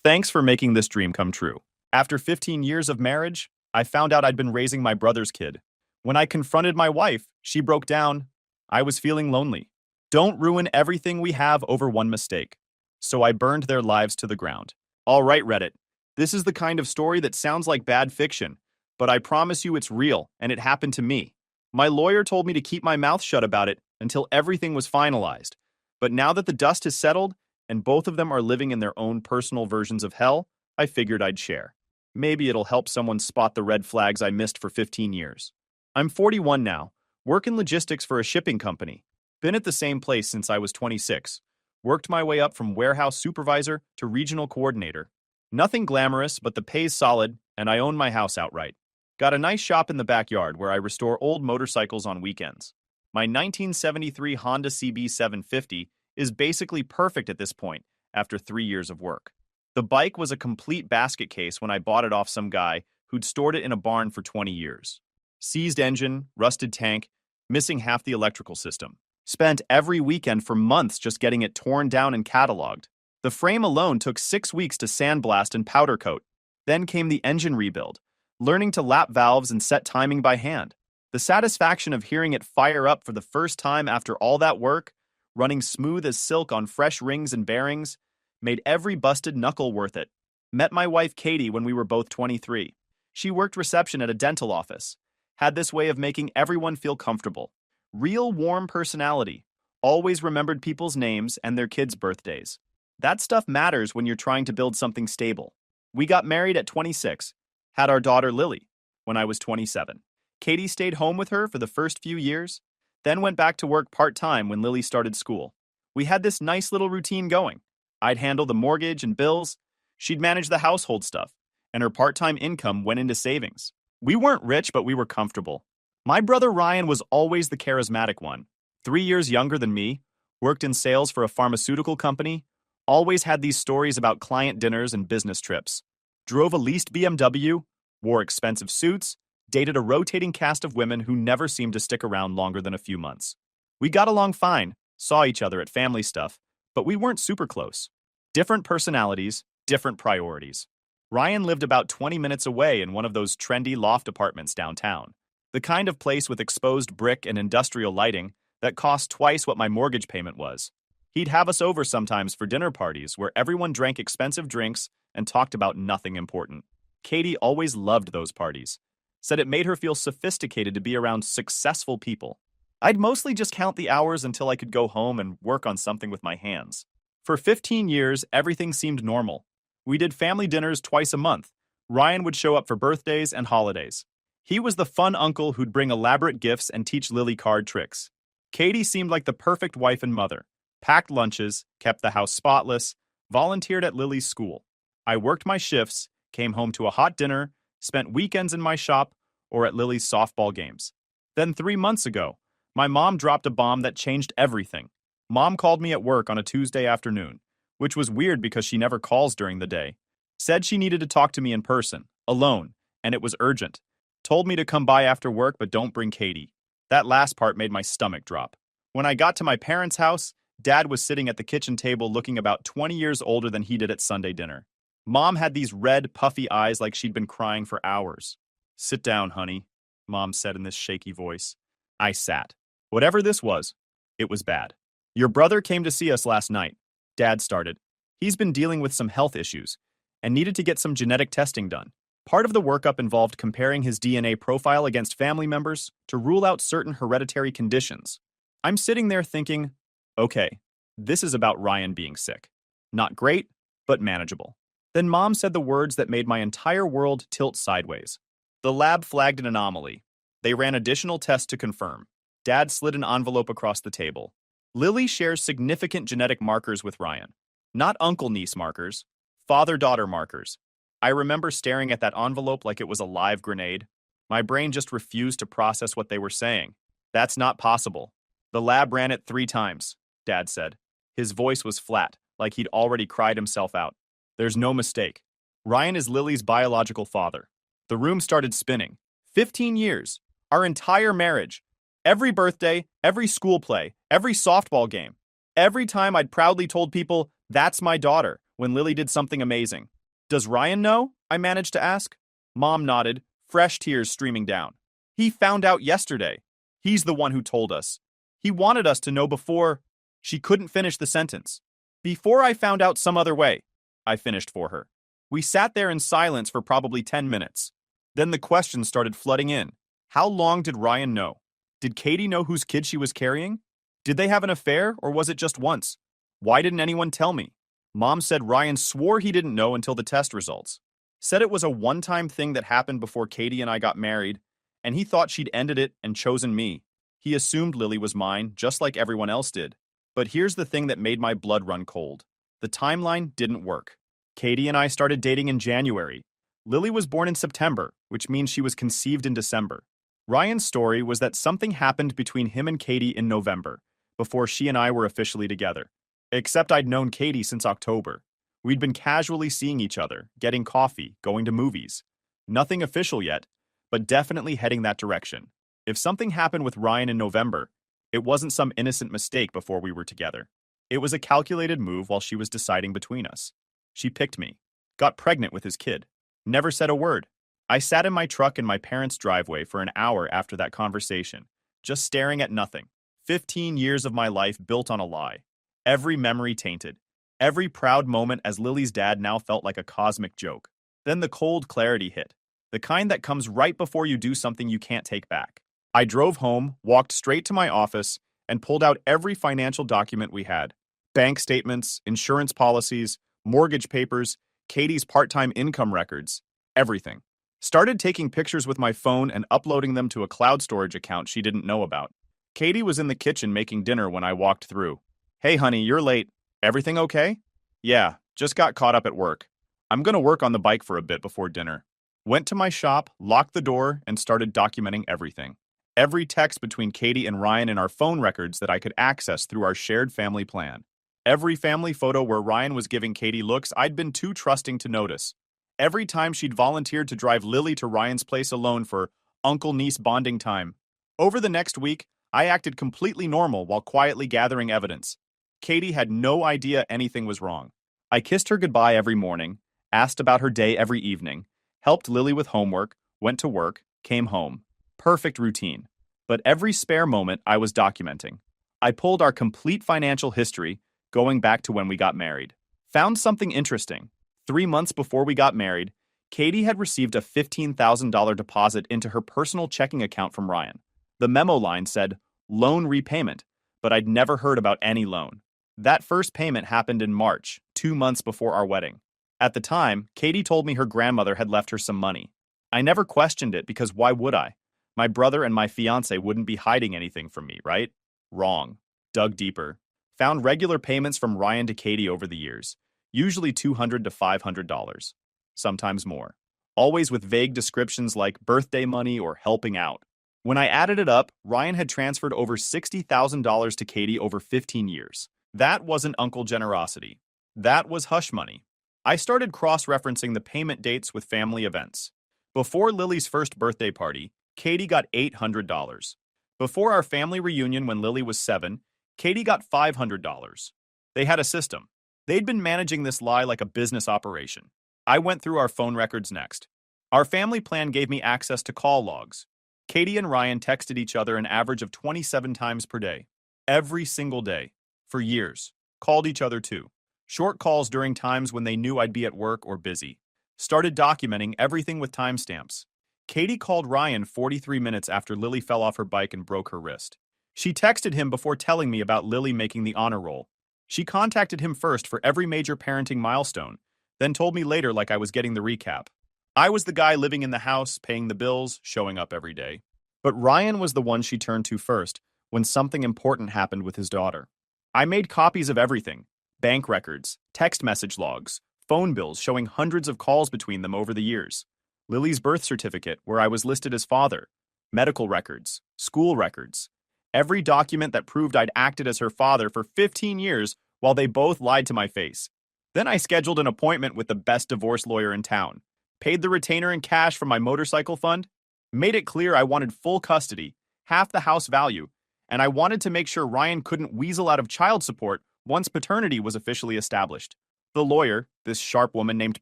Thanks for making this dream come true. After 15 years of marriage, I found out I'd been raising my brother's kid. When I confronted my wife, she broke down. I was feeling lonely. Don't ruin everything we have over one mistake. So I burned their lives to the ground. All right, Reddit. This is the kind of story that sounds like bad fiction, but I promise you it's real, and it happened to me. My lawyer told me to keep my mouth shut about it until everything was finalized. But now that the dust has settled, and both of them are living in their own personal versions of hell, I figured I'd share. Maybe it'll help someone spot the red flags I missed for 15 years. I'm 41 now, work in logistics for a shipping company. Been at the same place since I was 26. Worked my way up from warehouse supervisor to regional coordinator. Nothing glamorous, but the pay's solid, and I own my house outright. Got a nice shop in the backyard where I restore old motorcycles on weekends. My 1973 Honda CB 750 is basically perfect at this point after 3 years of work. The bike was a complete basket case when I bought it off some guy who'd stored it in a barn for 20 years. Seized engine, rusted tank, missing half the electrical system. Spent every weekend for months just getting it torn down and cataloged. The frame alone took 6 weeks to sandblast and powder coat. Then came the engine rebuild, learning to lap valves and set timing by hand. The satisfaction of hearing it fire up for the first time after all that work, running smooth as silk on fresh rings and bearings, made every busted knuckle worth it. Met my wife Katie when we were both 23. She worked reception at a dental office. Had this way of making everyone feel comfortable. Real warm personality. Always remembered people's names and their kids' birthdays. That stuff matters when you're trying to build something stable. We got married at 26. Had our daughter Lily when I was 27. Katie stayed home with her for the first few years, then went back to work part-time when Lily started school. We had this nice little routine going. I'd handle the mortgage and bills. She'd manage the household stuff, and her part-time income went into savings. We weren't rich, but we were comfortable. My brother Ryan was always the charismatic one. 3 years younger than me, worked in sales for a pharmaceutical company, always had these stories about client dinners and business trips. Drove a leased BMW, wore expensive suits, dated a rotating cast of women who never seemed to stick around longer than a few months. We got along fine, saw each other at family stuff, but we weren't super close. Different personalities, different priorities. Ryan lived about 20 minutes away in one of those trendy loft apartments downtown. The kind of place with exposed brick and industrial lighting that cost twice what my mortgage payment was. He'd have us over sometimes for dinner parties where everyone drank expensive drinks and talked about nothing important. Katie always loved those parties, said it made her feel sophisticated to be around successful people. I'd mostly just count the hours until I could go home and work on something with my hands. For 15 years, everything seemed normal. We did family dinners twice a month. Ryan would show up for birthdays and holidays. He was the fun uncle who'd bring elaborate gifts and teach Lily card tricks. Katie seemed like the perfect wife and mother. Packed lunches, kept the house spotless, volunteered at Lily's school. I worked my shifts, came home to a hot dinner, spent weekends in my shop or at Lily's softball games. Then 3 months ago, my mom dropped a bomb that changed everything. Mom called me at work on a Tuesday afternoon, which was weird because she never calls during the day. Said she needed to talk to me in person, alone, and it was urgent. Told me to come by after work but don't bring Katie. That last part made my stomach drop. When I got to my parents' house, Dad was sitting at the kitchen table looking about 20 years older than he did at Sunday dinner. Mom had these red, puffy eyes like she'd been crying for hours. "Sit down, honey," Mom said in this shaky voice. I sat. Whatever this was, it was bad. "Your brother came to see us last night," Dad started. "He's been dealing with some health issues and needed to get some genetic testing done. Part of the workup involved comparing his DNA profile against family members to rule out certain hereditary conditions." I'm sitting there thinking, okay, this is about Ryan being sick. Not great, but manageable. Then Mom said the words that made my entire world tilt sideways. The lab flagged an anomaly. They ran additional tests to confirm. Dad slid an envelope across the table. Lily shares significant genetic markers with Ryan. Not uncle-niece markers, father-daughter markers. I remember staring at that envelope like it was a live grenade. My brain just refused to process what they were saying. "That's not possible. The lab ran it 3 times, Dad said. His voice was flat, like he'd already cried himself out. "There's no mistake. Ryan is Lily's biological father." The room started spinning. 15 years. Our entire marriage. Every birthday, every school play, every softball game. Every time I'd proudly told people, "That's my daughter," when Lily did something amazing. "Does Ryan know?" I managed to ask. Mom nodded, fresh tears streaming down. "He found out yesterday. He's the one who told us. He wanted us to know before—" She couldn't finish the sentence. "Before I found out some other way," I finished for her. We sat there in silence for probably 10 minutes. Then the questions started flooding in. How long did Ryan know? Did Katie know whose kid she was carrying? Did they have an affair, or was it just once? Why didn't anyone tell me? Mom said Ryan swore he didn't know until the test results. Said it was a one-time thing that happened before Katie and I got married, and he thought she'd ended it and chosen me. He assumed Lily was mine, just like everyone else did. But here's the thing that made my blood run cold. The timeline didn't work. Katie and I started dating in January. Lily was born in September, which means she was conceived in December. Ryan's story was that something happened between him and Katie in November, before she and I were officially together. Except I'd known Katie since October. We'd been casually seeing each other, getting coffee, going to movies. Nothing official yet, but definitely heading that direction. If something happened with Ryan in November, it wasn't some innocent mistake before we were together. It was a calculated move while she was deciding between us. She picked me, got pregnant with his kid, never said a word. I sat in my truck in my parents' driveway for an hour after that conversation, just staring at nothing. 15 years of my life built on a lie. Every memory tainted. Every proud moment as Lily's dad now felt like a cosmic joke. Then the cold clarity hit. The kind that comes right before you do something you can't take back. I drove home, walked straight to my office, and pulled out every financial document we had. Bank statements, insurance policies, mortgage papers, Katie's part-time income records, everything. Started taking pictures with my phone and uploading them to a cloud storage account she didn't know about. Katie was in the kitchen making dinner when I walked through. "Hey honey, you're late. Everything okay?" "Yeah, just got caught up at work. I'm gonna work on the bike for a bit before dinner." Went to my shop, locked the door, and started documenting everything. Every text between Katie and Ryan in our phone records that I could access through our shared family plan. Every family photo where Ryan was giving Katie looks I'd been too trusting to notice. Every time she'd volunteered to drive Lily to Ryan's place alone for uncle-niece bonding time. Over the next week, I acted completely normal while quietly gathering evidence. Katie had no idea anything was wrong. I kissed her goodbye every morning, asked about her day every evening, helped Lily with homework, went to work, came home. Perfect routine. But every spare moment I was documenting. I pulled our complete financial history, Going back to when we got married. Found something interesting. 3 months before we got married, Katie had received a $15,000 deposit into her personal checking account from Ryan. The memo line said, loan repayment, but I'd never heard about any loan. That first payment happened in March, 2 months before our wedding. At the time, Katie told me her grandmother had left her some money. I never questioned it because why would I? My brother and my fiance wouldn't be hiding anything from me, right? Wrong. Dug deeper. Found regular payments from Ryan to Katie over the years, usually $200 to $500, sometimes more. Always with vague descriptions like birthday money or helping out. When I added it up, Ryan had transferred over $60,000 to Katie over 15 years. That wasn't uncle generosity. That was hush money. I started cross-referencing the payment dates with family events. Before Lily's first birthday party, Katie got $800. Before our family reunion when Lily was 7, Katie got $500. They had a system. They'd been managing this lie like a business operation. I went through our phone records next. Our family plan gave me access to call logs. Katie and Ryan texted each other an average of 27 times per day. Every single day. For years. Called each other too. Short calls during times when they knew I'd be at work or busy. Started documenting everything with timestamps. Katie called Ryan 43 minutes after Lily fell off her bike and broke her wrist. She texted him before telling me about Lily making the honor roll. She contacted him first for every major parenting milestone, then told me later like I was getting the recap. I was the guy living in the house, paying the bills, showing up every day. But Ryan was the one she turned to first when something important happened with his daughter. I made copies of everything: bank records, text message logs, phone bills showing hundreds of calls between them over the years, Lily's birth certificate where I was listed as father, medical records, school records, every document that proved I'd acted as her father for 15 years while they both lied to my face. Then I scheduled an appointment with the best divorce lawyer in town, paid the retainer in cash from my motorcycle fund, made it clear I wanted full custody, half the house value, and I wanted to make sure Ryan couldn't weasel out of child support once paternity was officially established. The lawyer, this sharp woman named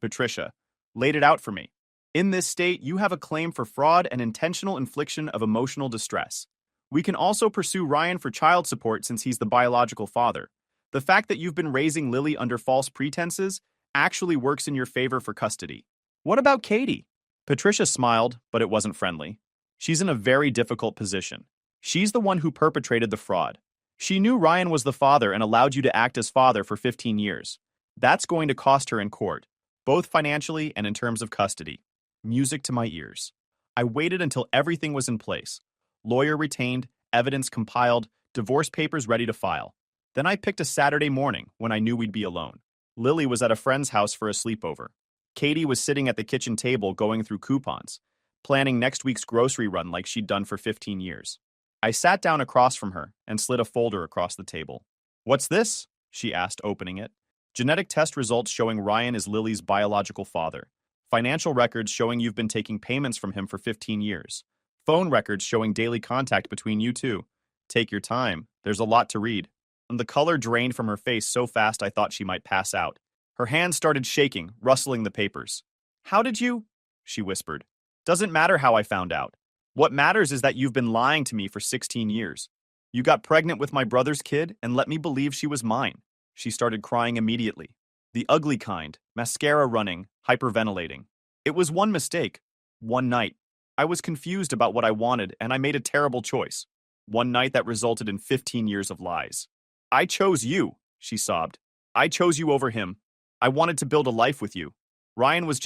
Patricia, laid it out for me. In this state, you have a claim for fraud and intentional infliction of emotional distress. We can also pursue Ryan for child support since he's the biological father. The fact that you've been raising Lily under false pretenses actually works in your favor for custody. What about Katie? Patricia smiled, but it wasn't friendly. She's in a very difficult position. She's the one who perpetrated the fraud. She knew Ryan was the father and allowed you to act as father for 15 years. That's going to cost her in court, both financially and in terms of custody. Music to my ears. I waited until everything was in place. Lawyer retained, evidence compiled, divorce papers ready to file. Then I picked a Saturday morning when I knew we'd be alone. Lily was at a friend's house for a sleepover. Katie was sitting at the kitchen table going through coupons, planning next week's grocery run like she'd done for 15 years. I sat down across from her and slid a folder across the table. "What's this?" she asked, opening it. Genetic test results showing Ryan is Lily's biological father. Financial records showing you've been taking payments from him for 15 years. Phone records showing daily contact between you two. Take your time. There's a lot to read. And the color drained from her face so fast I thought she might pass out. Her hands started shaking, rustling the papers. "How did you?" she whispered. "Doesn't matter how I found out. What matters is that you've been lying to me for 16 years. You got pregnant with my brother's kid and let me believe she was mine." She started crying immediately. The ugly kind, mascara running, hyperventilating. "It was one mistake. One night. I was confused about what I wanted and I made a terrible choice. One night that resulted in 15 years of lies. I chose you," she sobbed. "I chose you over him. I wanted to build a life with you. Ryan was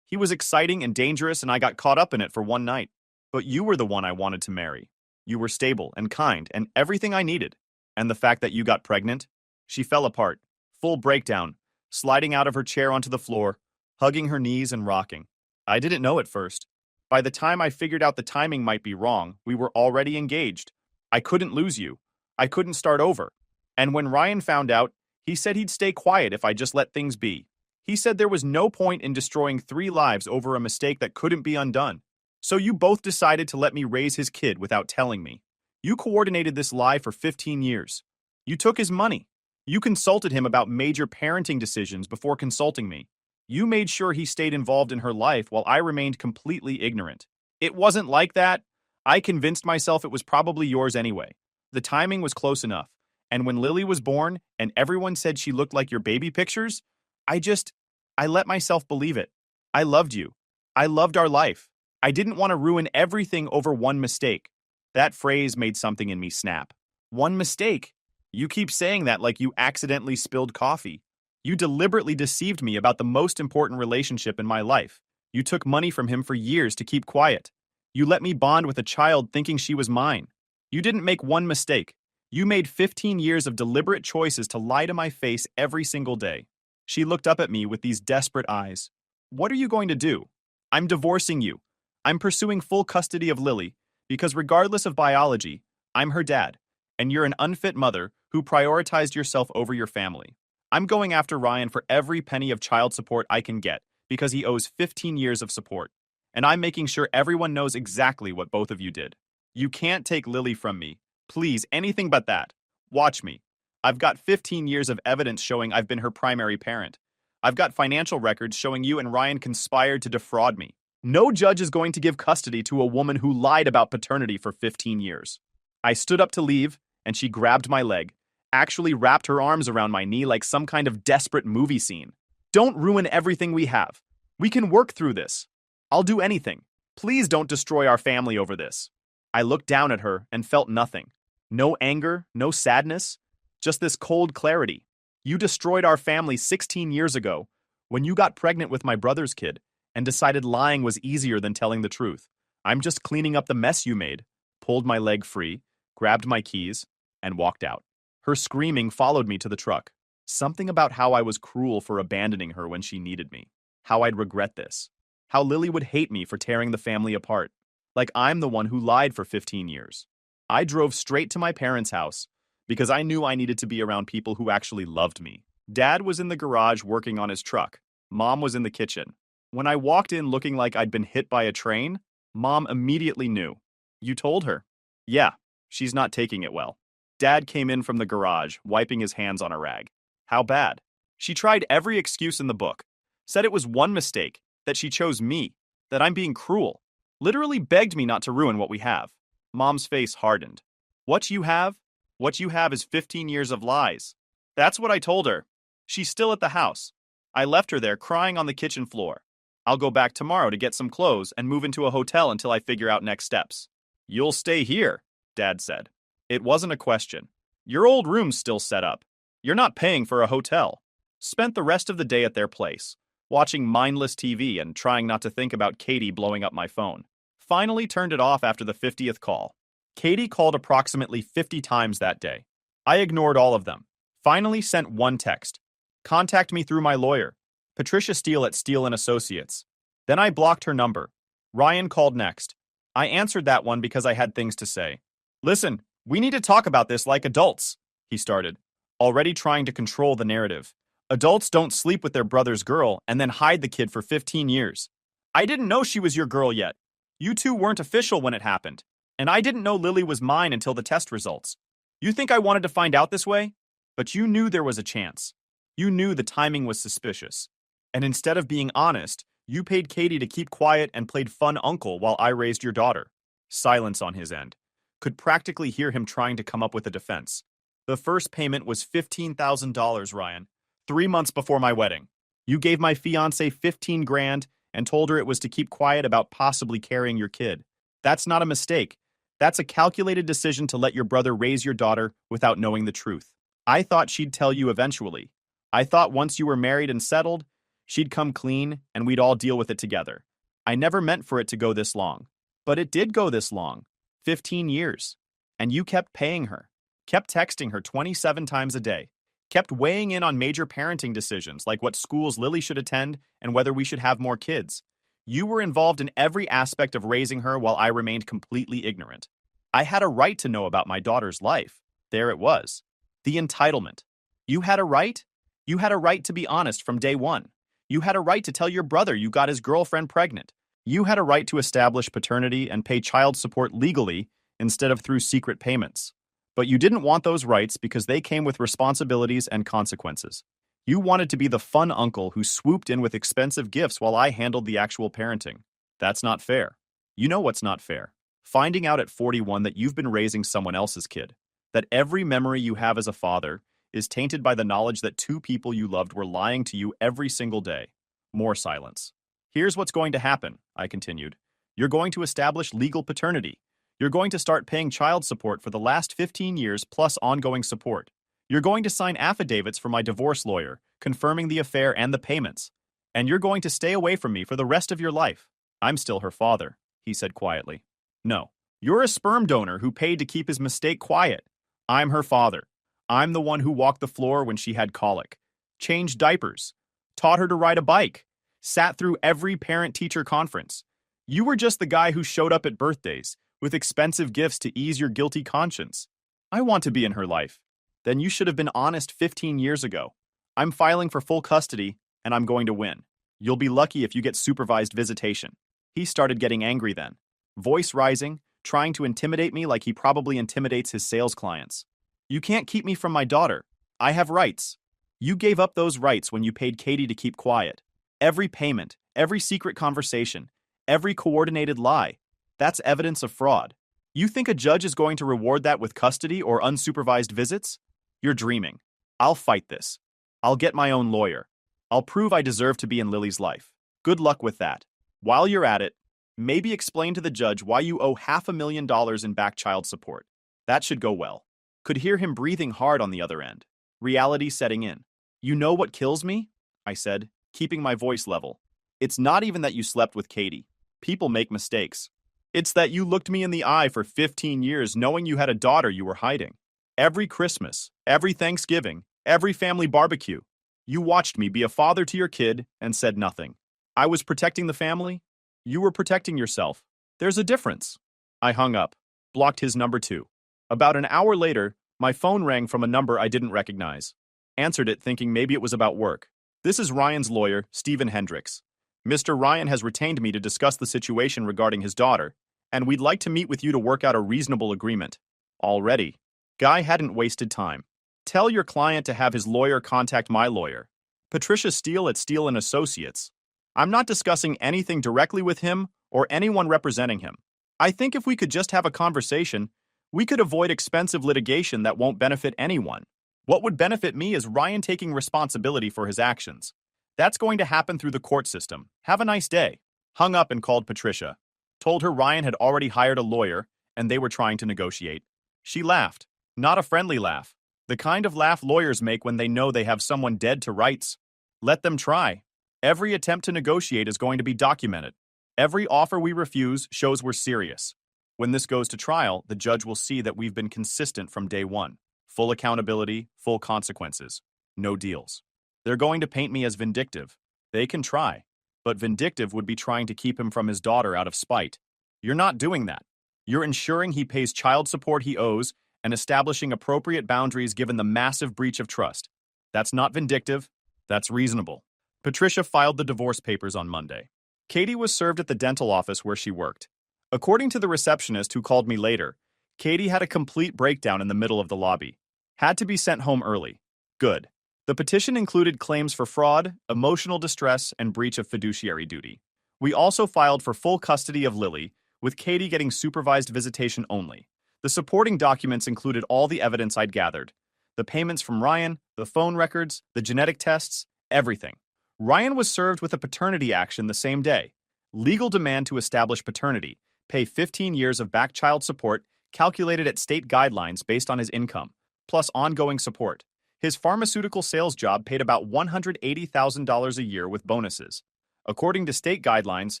he was exciting and dangerous and I got caught up in it for one night. But you were the one I wanted to marry. You were stable and kind and everything I needed. And the fact that you got pregnant?" She fell apart, full breakdown, sliding out of her chair onto the floor, hugging her knees and rocking. I didn't know at first. By the time I figured out the timing might be wrong, we were already engaged. I couldn't lose you. I couldn't start over. And when Ryan found out, he said he'd stay quiet if I just let things be. He said there was no point in destroying 3 lives over a mistake that couldn't be undone. So you both decided to let me raise his kid without telling me. You coordinated this lie for 15 years. You took his money. You consulted him about major parenting decisions before consulting me. You made sure he stayed involved in her life while I remained completely ignorant. It wasn't like that. I convinced myself it was probably yours anyway. The timing was close enough. And when Lily was born and everyone said she looked like your baby pictures, I just, I let myself believe it. I loved you. I loved our life. I didn't want to ruin everything over one mistake. That phrase made something in me snap. One mistake. You keep saying that like you accidentally spilled coffee. You deliberately deceived me about the most important relationship in my life. You took money from him for years to keep quiet. You let me bond with a child thinking she was mine. You didn't make one mistake. You made 15 years of deliberate choices to lie to my face every single day. She looked up at me with these desperate eyes. What are you going to do? I'm divorcing you. I'm pursuing full custody of Lily, because regardless of biology, I'm her dad, and you're an unfit mother who prioritized yourself over your family. I'm going after Ryan for every penny of child support I can get, because he owes 15 years of support. And I'm making sure everyone knows exactly what both of you did. You can't take Lily from me. Please, anything but that. Watch me. I've got 15 years of evidence showing I've been her primary parent. I've got financial records showing you and Ryan conspired to defraud me. No judge is going to give custody to a woman who lied about paternity for 15 years. I stood up to leave, and she grabbed my leg, actually wrapped her arms around my knee like some kind of desperate movie scene. Don't ruin everything we have. We can work through this. I'll do anything. Please don't destroy our family over this. I looked down at her and felt nothing. No anger, no sadness, just this cold clarity. You destroyed our family 16 years ago when you got pregnant with my brother's kid and decided lying was easier than telling the truth. I'm just cleaning up the mess you made, pulled my leg free, grabbed my keys, and walked out. Her screaming followed me to the truck. Something about how I was cruel for abandoning her when she needed me. How I'd regret this. How Lily would hate me for tearing the family apart. Like I'm the one who lied for 15 years. I drove straight to my parents' house because I knew I needed to be around people who actually loved me. Dad was in the garage working on his truck. Mom was in the kitchen. When I walked in looking like I'd been hit by a train, Mom immediately knew. You told her? Yeah, she's not taking it well. Dad came in from the garage, wiping his hands on a rag. How bad? She tried every excuse in the book. Said it was one mistake, that she chose me, that I'm being cruel. Literally begged me not to ruin what we have. Mom's face hardened. What you have is 15 years of lies. That's what I told her. She's still at the house. I left her there crying on the kitchen floor. I'll go back tomorrow to get some clothes and move into a hotel until I figure out next steps. You'll stay here, Dad said. It wasn't a question. Your old room's still set up. You're not paying for a hotel. Spent the rest of the day at their place, watching mindless TV and trying not to think about Katie blowing up my phone. Finally turned it off after the 50th call. Katie called approximately 50 times that day. I ignored all of them. Finally sent one text. Contact me through my lawyer, Patricia Steele at Steele & Associates. Then I blocked her number. Ryan called next. I answered that one because I had things to say. Listen, we need to talk about this like adults, he started, already trying to control the narrative. Adults don't sleep with their brother's girl and then hide the kid for 15 years. I didn't know she was your girl yet. You two weren't official when it happened. And I didn't know Lily was mine until the test results. You think I wanted to find out this way? But you knew there was a chance. You knew the timing was suspicious. And instead of being honest, you paid Katie to keep quiet and played fun uncle while I raised your daughter. Silence on his end. Could practically hear him trying to come up with a defense. The first payment was $15,000, Ryan. 3 months before my wedding. You gave my fiance 15 grand and told her it was to keep quiet about possibly carrying your kid. That's not a mistake. That's a calculated decision to let your brother raise your daughter without knowing the truth. I thought she'd tell you eventually. I thought once you were married and settled, she'd come clean and we'd all deal with it together. I never meant for it to go this long. But it did go this long. 15 years. And you kept paying her. Kept texting her 27 times a day. Kept weighing in on major parenting decisions like what schools Lily should attend and whether we should have more kids. You were involved in every aspect of raising her while I remained completely ignorant. I had a right to know about my daughter's life. There it was. The entitlement. You had a right? You had a right to be honest from day one. You had a right to tell your brother you got his girlfriend pregnant. You had a right to establish paternity and pay child support legally instead of through secret payments. But you didn't want those rights because they came with responsibilities and consequences. You wanted to be the fun uncle who swooped in with expensive gifts while I handled the actual parenting. That's not fair. You know what's not fair. Finding out at 41 that you've been raising someone else's kid. That every memory you have as a father is tainted by the knowledge that two people you loved were lying to you every single day. More silence. Here's what's going to happen, I continued. You're going to establish legal paternity. You're going to start paying child support for the last 15 years plus ongoing support. You're going to sign affidavits for my divorce lawyer, confirming the affair and the payments. And you're going to stay away from me for the rest of your life. I'm still her father, he said quietly. No, you're a sperm donor who paid to keep his mistake quiet. I'm her father. I'm the one who walked the floor when she had colic, changed diapers, taught her to ride a bike, sat through every parent-teacher conference. You were just the guy who showed up at birthdays with expensive gifts to ease your guilty conscience. I want to be in her life. Then you should have been honest 15 years ago. I'm filing for full custody, and I'm going to win. You'll be lucky if you get supervised visitation. He started getting angry then, voice rising, trying to intimidate me like he probably intimidates his sales clients. You can't keep me from my daughter. I have rights. You gave up those rights when you paid Katie to keep quiet. Every payment, every secret conversation, every coordinated lie. That's evidence of fraud. You think a judge is going to reward that with custody or unsupervised visits? You're dreaming. I'll fight this. I'll get my own lawyer. I'll prove I deserve to be in Lily's life. Good luck with that. While you're at it, maybe explain to the judge why you owe $500,000 in back child support. That should go well. Could hear him breathing hard on the other end. Reality setting in. You know what kills me? I said, keeping my voice level. It's not even that you slept with Katie. People make mistakes. It's that you looked me in the eye for 15 years knowing you had a daughter you were hiding. Every Christmas, every Thanksgiving, every family barbecue. You watched me be a father to your kid and said nothing. I was protecting the family. You were protecting yourself. There's a difference. I hung up, blocked his number too. About an hour later, my phone rang from a number I didn't recognize. Answered it thinking maybe it was about work. This is Ryan's lawyer, Stephen Hendricks. Mr. Ryan has retained me to discuss the situation regarding his daughter, and we'd like to meet with you to work out a reasonable agreement. Already. Guy hadn't wasted time. Tell your client to have his lawyer contact my lawyer, Patricia Steele at Steele & Associates. I'm not discussing anything directly with him or anyone representing him. I think if we could just have a conversation, we could avoid expensive litigation that won't benefit anyone. What would benefit me is Ryan taking responsibility for his actions. That's going to happen through the court system. Have a nice day. Hung up and called Patricia. Told her Ryan had already hired a lawyer and they were trying to negotiate. She laughed. Not a friendly laugh. The kind of laugh lawyers make when they know they have someone dead to rights. Let them try. Every attempt to negotiate is going to be documented. Every offer we refuse shows we're serious. When this goes to trial, the judge will see that we've been consistent from day one. Full accountability, full consequences. No deals. They're going to paint me as vindictive. They can try. But vindictive would be trying to keep him from his daughter out of spite. You're not doing that. You're ensuring he pays child support he owes and establishing appropriate boundaries given the massive breach of trust. That's not vindictive. That's reasonable. Patricia filed the divorce papers on Monday. Katie was served at the dental office where she worked. According to the receptionist who called me later, Katie had a complete breakdown in the middle of the lobby. Had to be sent home early. Good. The petition included claims for fraud, emotional distress, and breach of fiduciary duty. We also filed for full custody of Lily, with Katie getting supervised visitation only. The supporting documents included all the evidence I'd gathered. The payments from Ryan, the phone records, the genetic tests, everything. Ryan was served with a paternity action the same day. Legal demand to establish paternity, pay 15 years of back child support calculated at state guidelines based on his income, plus ongoing support. His pharmaceutical sales job paid about $180,000 a year with bonuses. According to state guidelines,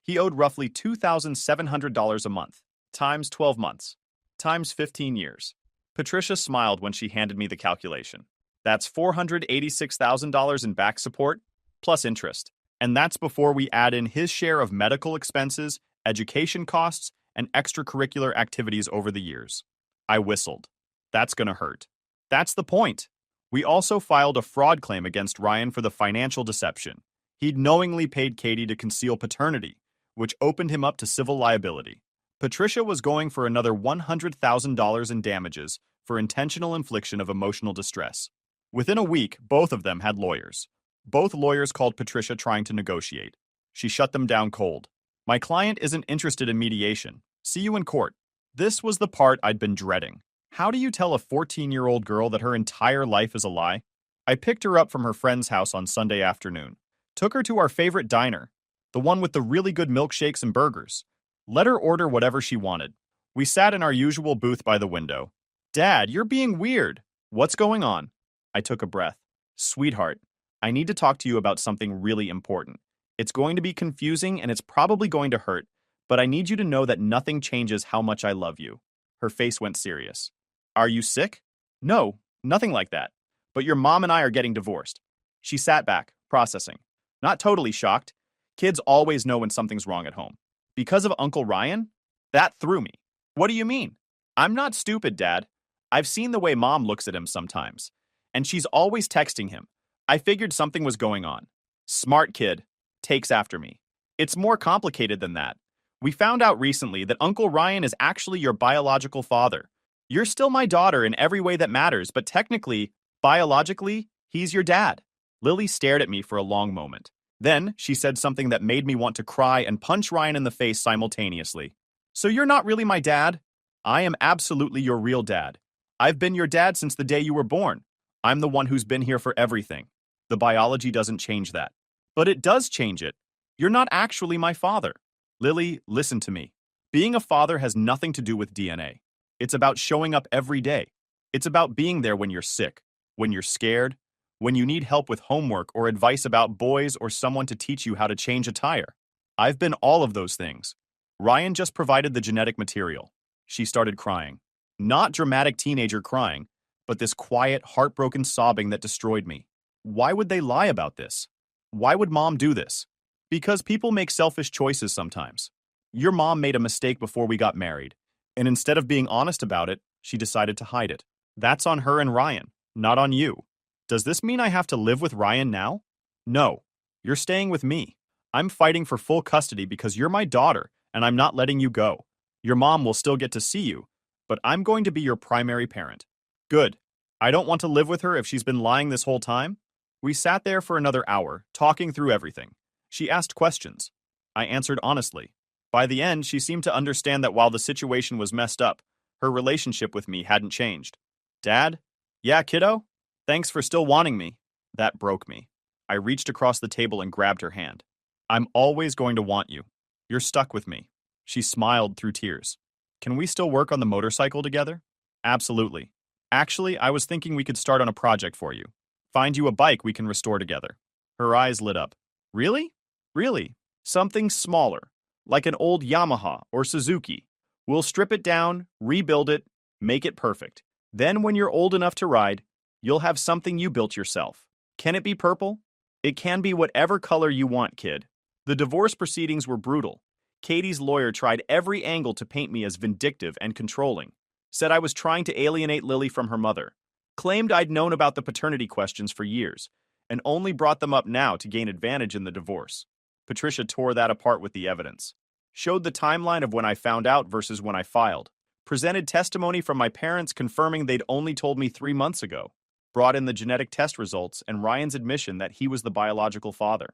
he owed roughly $2,700 a month, times 12 months, times 15 years. Patricia smiled when she handed me the calculation. That's $486,000 in back support, plus interest. And that's before we add in his share of medical expenses, education costs, and extracurricular activities over the years. I whistled. That's gonna hurt. That's the point. We also filed a fraud claim against Ryan for the financial deception. He'd knowingly paid Katie to conceal paternity, which opened him up to civil liability. Patricia was going for another $100,000 in damages for intentional infliction of emotional distress. Within a week, both of them had lawyers. Both lawyers called Patricia trying to negotiate. She shut them down cold. My client isn't interested in mediation. See you in court. This was the part I'd been dreading. How do you tell a 14-year-old girl that her entire life is a lie? I picked her up from her friend's house on Sunday afternoon. Took her to our favorite diner, the one with the really good milkshakes and burgers. Let her order whatever she wanted. We sat in our usual booth by the window. Dad, you're being weird. What's going on? I took a breath. Sweetheart, I need to talk to you about something really important. It's going to be confusing and it's probably going to hurt, but I need you to know that nothing changes how much I love you. Her face went serious. Are you sick? No, nothing like that. But your mom and I are getting divorced. She sat back, processing. Not totally shocked. Kids always know when something's wrong at home. Because of Uncle Ryan? That threw me. What do you mean? I'm not stupid, Dad. I've seen the way Mom looks at him sometimes. And she's always texting him. I figured something was going on. Smart kid. Takes after me. It's more complicated than that. We found out recently that Uncle Ryan is actually your biological father. You're still my daughter in every way that matters, but technically, biologically, he's your dad. Lily stared at me for a long moment. Then, she said something that made me want to cry and punch Ryan in the face simultaneously. So you're not really my dad? I am absolutely your real dad. I've been your dad since the day you were born. I'm the one who's been here for everything. The biology doesn't change that. But it does change it. You're not actually my father. Lily, listen to me. Being a father has nothing to do with DNA. It's about showing up every day. It's about being there when you're sick, when you're scared, when you need help with homework or advice about boys or someone to teach you how to change a tire. I've been all of those things. Ryan just provided the genetic material. She started crying. Not dramatic teenager crying, but this quiet, heartbroken sobbing that destroyed me. Why would they lie about this? Why would Mom do this? Because people make selfish choices sometimes. Your mom made a mistake before we got married, and instead of being honest about it, she decided to hide it. That's on her and Ryan, not on you. Does this mean I have to live with Ryan now? No. You're staying with me. I'm fighting for full custody because you're my daughter, and I'm not letting you go. Your mom will still get to see you, but I'm going to be your primary parent. Good. I don't want to live with her if she's been lying this whole time. We sat there for another hour, talking through everything. She asked questions. I answered honestly. By the end, she seemed to understand that while the situation was messed up, her relationship with me hadn't changed. Dad? Yeah, kiddo? Thanks for still wanting me. That broke me. I reached across the table and grabbed her hand. I'm always going to want you. You're stuck with me. She smiled through tears. Can we still work on the motorcycle together? Absolutely. Actually, I was thinking we could start on a project for you. Find you a bike we can restore together. Her eyes lit up. Really? Really? Something smaller, like an old Yamaha or Suzuki. We'll strip it down, rebuild it, make it perfect. Then when you're old enough to ride, you'll have something you built yourself. Can it be purple? It can be whatever color you want, kid. The divorce proceedings were brutal. Katie's lawyer tried every angle to paint me as vindictive and controlling. Said I was trying to alienate Lily from her mother. Claimed I'd known about the paternity questions for years, and only brought them up now to gain advantage in the divorce. Patricia tore that apart with the evidence. Showed the timeline of when I found out versus when I filed. Presented testimony from my parents confirming they'd only told me 3 months ago. Brought in the genetic test results and Ryan's admission that he was the biological father.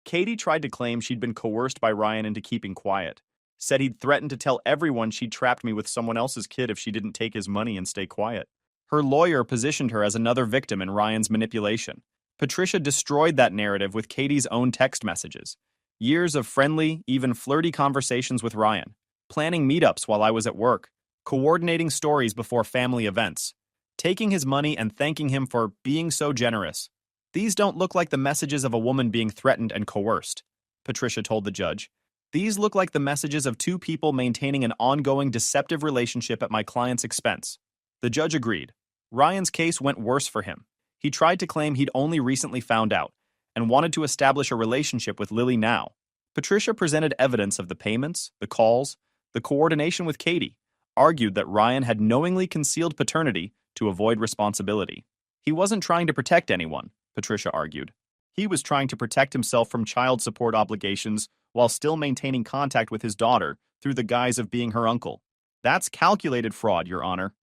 Katie tried to claim she'd been coerced by Ryan into keeping quiet. Said he'd threatened to tell everyone she'd trapped me with someone else's kid if she didn't take his money and stay quiet. Her lawyer positioned her as another victim in Ryan's manipulation. Patricia destroyed that narrative with Katie's own text messages. Years of friendly, even flirty conversations with Ryan. Planning meetups while I was at work. Coordinating stories before family events. Taking his money and thanking him for being so generous. These don't look like the messages of a woman being threatened and coerced, Patricia told the judge. These look like the messages of two people maintaining an ongoing deceptive relationship at my client's expense. The judge agreed. Ryan's case went worse for him. He tried to claim he'd only recently found out and wanted to establish a relationship with Lily now. Patricia presented evidence of the payments, the calls, the coordination with Katie, argued that Ryan had knowingly concealed paternity to avoid responsibility. He wasn't trying to protect anyone, Patricia argued. He was trying to protect himself from child support obligations while still maintaining contact with his daughter through the guise of being her uncle. That's calculated fraud, Your Honor.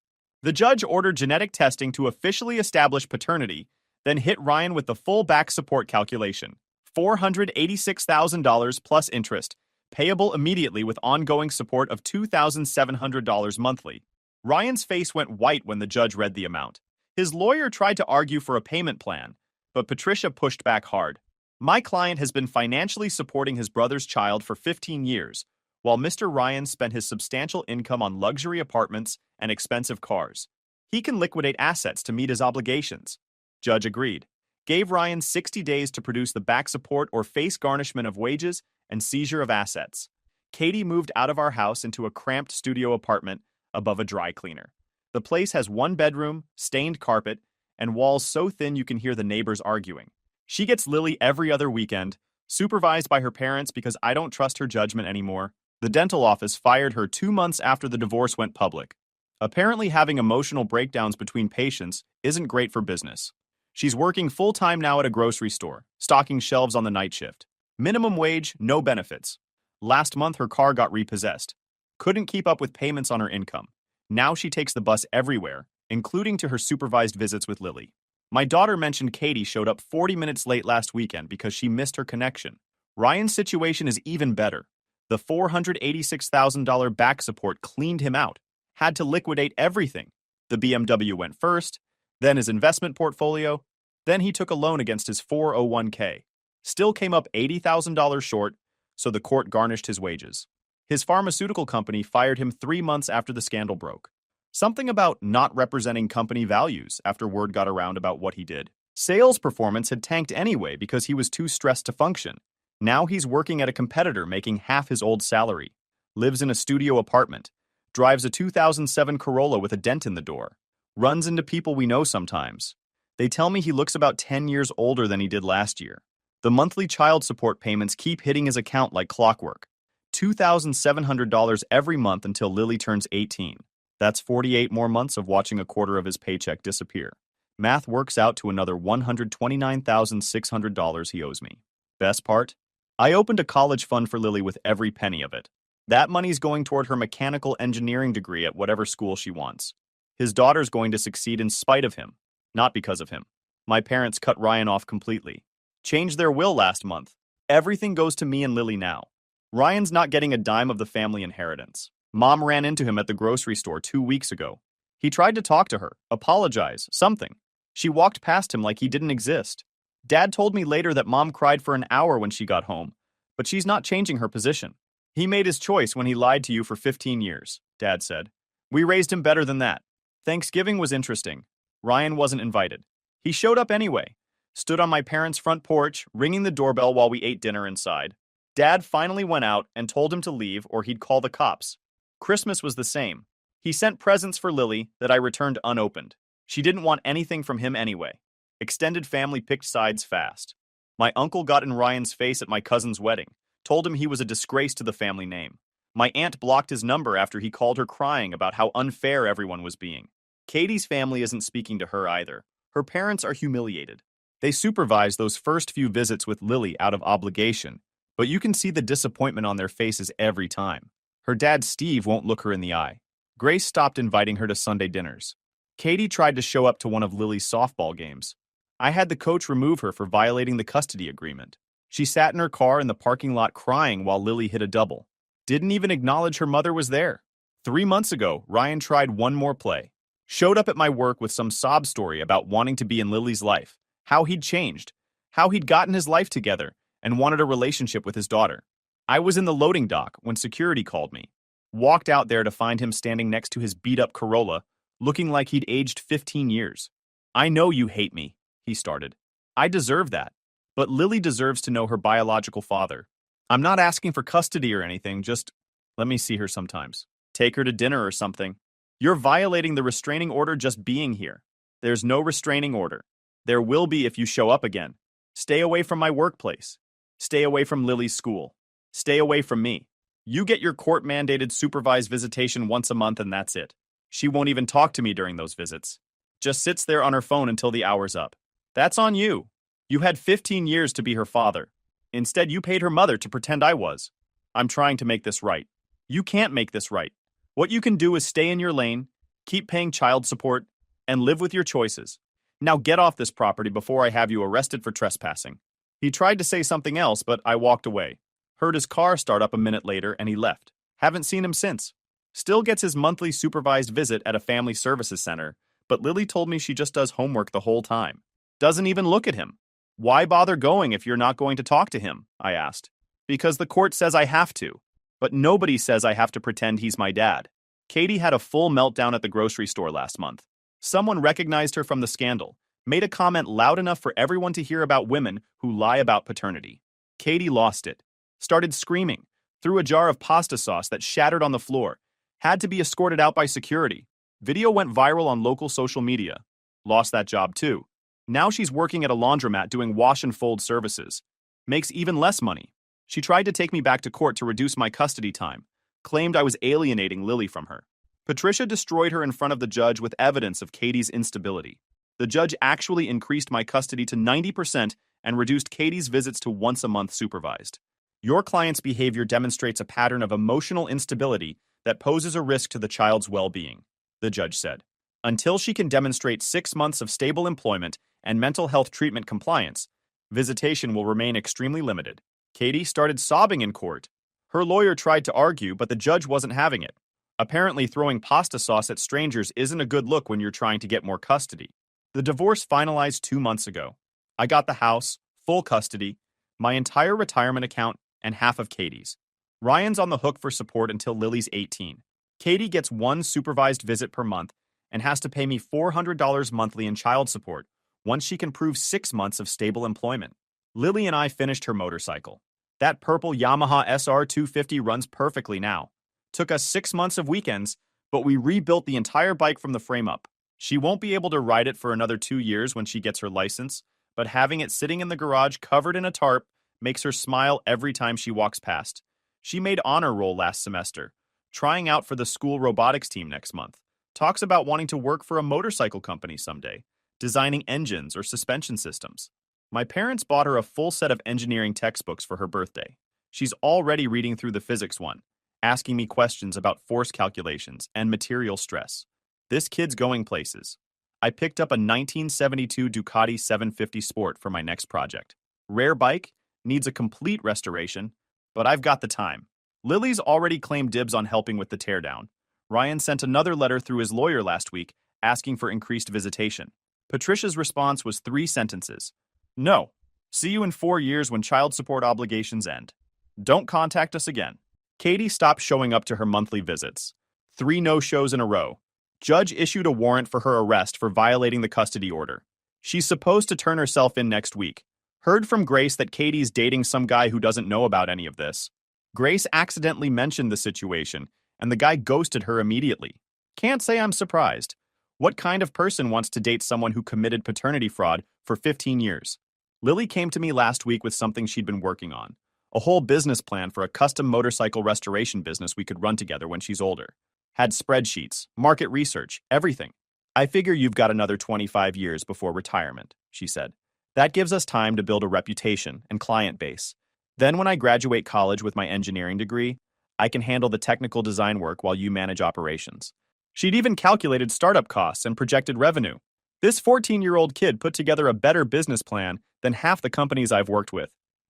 The judge ordered genetic testing to officially establish paternity, then hit Ryan with the full back support calculation, $486,000 plus interest, payable immediately with ongoing support of $2,700 monthly. Ryan's face went white when the judge read the amount. His lawyer tried to argue for a payment plan, but Patricia pushed back hard. My client has been financially supporting his brother's child for 15 years, while Mr. Ryan spent his substantial income on luxury apartments and expensive cars. He can liquidate assets to meet his obligations. Judge agreed. Gave Ryan 60 days to produce the back support or face garnishment of wages and seizure of assets. Katie moved out of our house into a cramped studio apartment above a dry cleaner. The place has one bedroom, stained carpet, and walls so thin you can hear the neighbors arguing. She gets Lily every other weekend, supervised by her parents because I don't trust her judgment anymore. The dental office fired her 2 months after the divorce went public. Apparently, having emotional breakdowns between patients isn't great for business. She's working full-time now at a grocery store, stocking shelves on the night shift. Minimum wage, no benefits. Last month, her car got repossessed. Couldn't keep up with payments on her income. Now she takes the bus everywhere, including to her supervised visits with Lily. My daughter mentioned Katie showed up 40 minutes late last weekend because she missed her connection. Ryan's situation is even better. The $486,000 back support cleaned him out. Had to liquidate everything. The BMW went first, then his investment portfolio, then he took a loan against his 401k. Still came up $80,000 short, so the court garnished his wages. His pharmaceutical company fired him 3 months after the scandal broke. Something about not representing company values after word got around about what he did. Sales performance had tanked anyway because he was too stressed to function. Now he's working at a competitor making half his old salary. Lives in a studio apartment. Drives a 2007 Corolla with a dent in the door. Runs into people we know sometimes. They tell me he looks about 10 years older than he did last year. The monthly child support payments keep hitting his account like clockwork. $2,700 every month until Lily turns 18. That's 48 more months of watching a quarter of his paycheck disappear. Math works out to another $129,600 he owes me. Best part? I opened a college fund for Lily with every penny of it. That money's going toward her mechanical engineering degree at whatever school she wants. His daughter's going to succeed in spite of him, not because of him. My parents cut Ryan off completely. Changed their will last month. Everything goes to me and Lily now. Ryan's not getting a dime of the family inheritance. Mom ran into him at the grocery store 2 weeks ago. He tried to talk to her, apologize, something. She walked past him like he didn't exist. Dad told me later that Mom cried for an hour when she got home, but she's not changing her position. He made his choice when he lied to you for 15 years, Dad said. We raised him better than that. Thanksgiving was interesting. Ryan wasn't invited. He showed up anyway. Stood on my parents' front porch, ringing the doorbell while we ate dinner inside. Dad finally went out and told him to leave or he'd call the cops. Christmas was the same. He sent presents for Lily that I returned unopened. She didn't want anything from him anyway. Extended family picked sides fast. My uncle got in Ryan's face at my cousin's wedding, told him he was a disgrace to the family name. My aunt blocked his number after he called her crying about how unfair everyone was being. Katie's family isn't speaking to her either. Her parents are humiliated. They supervise those first few visits with Lily out of obligation, but you can see the disappointment on their faces every time. Her dad, Steve, won't look her in the eye. Grace stopped inviting her to Sunday dinners. Katie tried to show up to one of Lily's softball games. I had the coach remove her for violating the custody agreement. She sat in her car in the parking lot crying while Lily hit a double. Didn't even acknowledge her mother was there. 3 months ago, Ryan tried one more play. Showed up at my work with some sob story about wanting to be in Lily's life, how he'd changed, how he'd gotten his life together, and wanted a relationship with his daughter. I was in the loading dock when security called me. Walked out there to find him standing next to his beat-up Corolla, looking like he'd aged 15 years. I know you hate me, he started. I deserve that. But Lily deserves to know her biological father. I'm not asking for custody or anything, just let me see her sometimes. Take her to dinner or something. You're violating the restraining order just being here. There's no restraining order. There will be if you show up again. Stay away from my workplace. Stay away from Lily's school. Stay away from me. You get your court-mandated supervised visitation once a month and that's it. She won't even talk to me during those visits. Just sits there on her phone until the hour's up. That's on you. You had 15 years to be her father. Instead, you paid her mother to pretend I was. I'm trying to make this right. You can't make this right. What you can do is stay in your lane, keep paying child support, and live with your choices. Now get off this property before I have you arrested for trespassing. He tried to say something else, but I walked away. Heard his car start up a minute later and he left. Haven't seen him since. Still gets his monthly supervised visit at a family services center, but Lily told me she just does homework the whole time. Doesn't even look at him. Why bother going if you're not going to talk to him? I asked. Because the court says I have to. But nobody says I have to pretend he's my dad. Katie had a full meltdown at the grocery store last month. Someone recognized her from the scandal, made a comment loud enough for everyone to hear about women who lie about paternity. Katie lost it. Started screaming, threw a jar of pasta sauce that shattered on the floor, had to be escorted out by security. Video went viral on local social media. Lost that job too. Now she's working at a laundromat doing wash and fold services. Makes even less money. She tried to take me back to court to reduce my custody time, claimed I was alienating Lily from her. Patricia destroyed her in front of the judge with evidence of Katie's instability. The judge actually increased my custody to 90% and reduced Katie's visits to once a month supervised. Your client's behavior demonstrates a pattern of emotional instability that poses a risk to the child's well-being, the judge said. Until she can demonstrate 6 months of stable employment and mental health treatment compliance, visitation will remain extremely limited. Katie started sobbing in court. Her lawyer tried to argue, but the judge wasn't having it. Apparently, throwing pasta sauce at strangers isn't a good look when you're trying to get more custody. The divorce finalized 2 months ago. I got the house, full custody, my entire retirement account, and half of Katie's. Ryan's on the hook for support until Lily's 18. Katie gets 1 supervised visit per month and has to pay me $400 monthly in child support once she can prove 6 months of stable employment. Lily and I finished her motorcycle. That purple Yamaha SR250 runs perfectly now. Took us 6 months of weekends, but we rebuilt the entire bike from the frame up. She won't be able to ride it for another 2 years when she gets her license, but having it sitting in the garage covered in a tarp makes her smile every time she walks past. She made honor roll last semester, trying out for the school robotics team next month. Talks about wanting to work for a motorcycle company someday, designing engines or suspension systems. My parents bought her a full set of engineering textbooks for her birthday. She's already reading through the physics one, asking me questions about force calculations and material stress. This kid's going places. I picked up a 1972 Ducati 750 Sport for my next project. Rare bike, needs a complete restoration, but I've got the time. Lily's already claimed dibs on helping with the teardown. Ryan sent another letter through his lawyer last week asking for increased visitation. Patricia's response was 3 sentences. No. See you in 4 years when child support obligations end. Don't contact us again. Katie stopped showing up to her monthly visits. 3 no-shows in a row. Judge issued a warrant for her arrest for violating the custody order. She's supposed to turn herself in next week. Heard from Grace that Katie's dating some guy who doesn't know about any of this. Grace accidentally mentioned the situation, and the guy ghosted her immediately. Can't say I'm surprised. What kind of person wants to date someone who committed paternity fraud for 15 years? Lily came to me last week with something she'd been working on. A whole business plan for a custom motorcycle restoration business we could run together when she's older. Had spreadsheets, market research, everything. I figure you've got another 25 years before retirement, she said. That gives us time to build a reputation and client base. Then when I graduate college with my engineering degree, I can handle the technical design work while you manage operations. She'd even calculated startup costs and projected revenue. This 14-year-old kid put together a better business plan than half the companies I've worked with.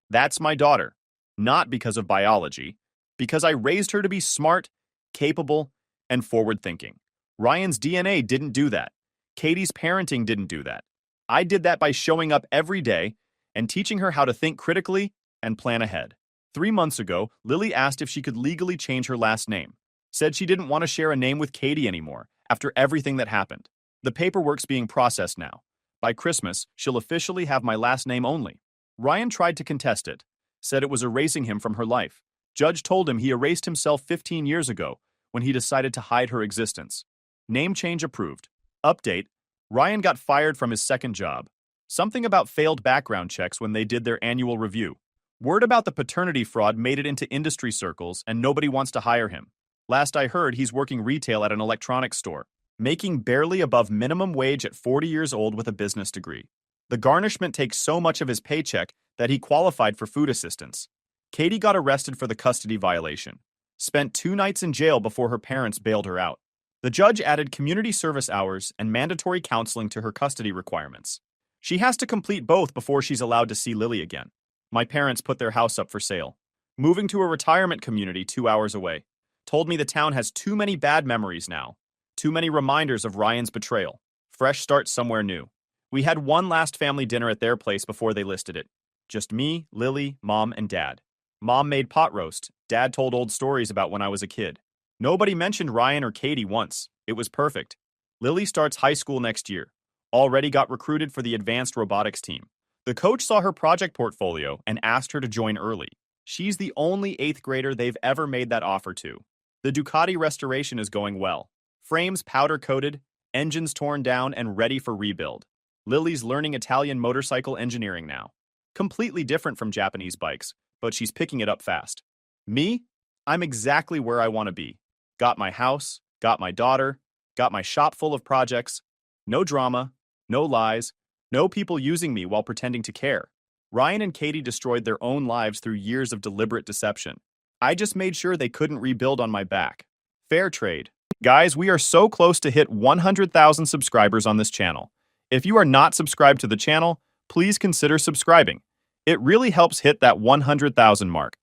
That's my daughter. Not because of biology, because I raised her to be smart, capable, and forward-thinking. Ryan's DNA didn't do that. Katie's parenting didn't do that. I did that by showing up every day and teaching her how to think critically and plan ahead. 3 months ago, Lily asked if she could legally change her last name. Said she didn't want to share a name with Katie anymore after everything that happened. The paperwork's being processed now. By Christmas, she'll officially have my last name only. Ryan tried to contest it, said it was erasing him from her life. Judge told him he erased himself 15 years ago when he decided to hide her existence. Name change approved. Update: Ryan got fired from his second job. Something about failed background checks when they did their annual review. Word about the paternity fraud made it into industry circles and nobody wants to hire him. Last I heard, he's working retail at an electronics store, making barely above minimum wage at 40 years old with a business degree. The garnishment takes so much of his paycheck that he qualified for food assistance. Katie got arrested for the custody violation. Spent 2 nights in jail before her parents bailed her out. The judge added community service hours and mandatory counseling to her custody requirements. She has to complete both before she's allowed to see Lily again. My parents put their house up for sale, moving to a retirement community 2 hours away. Told me the town has too many bad memories now. Too many reminders of Ryan's betrayal. Fresh start somewhere new. We had one last family dinner at their place before they listed it. Just me, Lily, Mom, and Dad. Mom made pot roast. Dad told old stories about when I was a kid. Nobody mentioned Ryan or Katie once. It was perfect. Lily starts high school next year. Already got recruited for the advanced robotics team. The coach saw her project portfolio and asked her to join early. She's the only 8th grader they've ever made that offer to. The Ducati restoration is going well. Frames powder-coated, engines torn down and ready for rebuild. Lily's learning Italian motorcycle engineering now. Completely different from Japanese bikes, but she's picking it up fast. Me? I'm exactly where I want to be. Got my house, got my daughter, got my shop full of projects. No drama, no lies, no people using me while pretending to care. Ryan and Katie destroyed their own lives through years of deliberate deception. I just made sure they couldn't rebuild on my back. Fair trade. Guys, we are so close to hit 100,000 subscribers on this channel. If you are not subscribed to the channel, please consider subscribing. It really helps hit that 100,000 mark.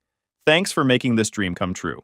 Thanks for making this dream come true.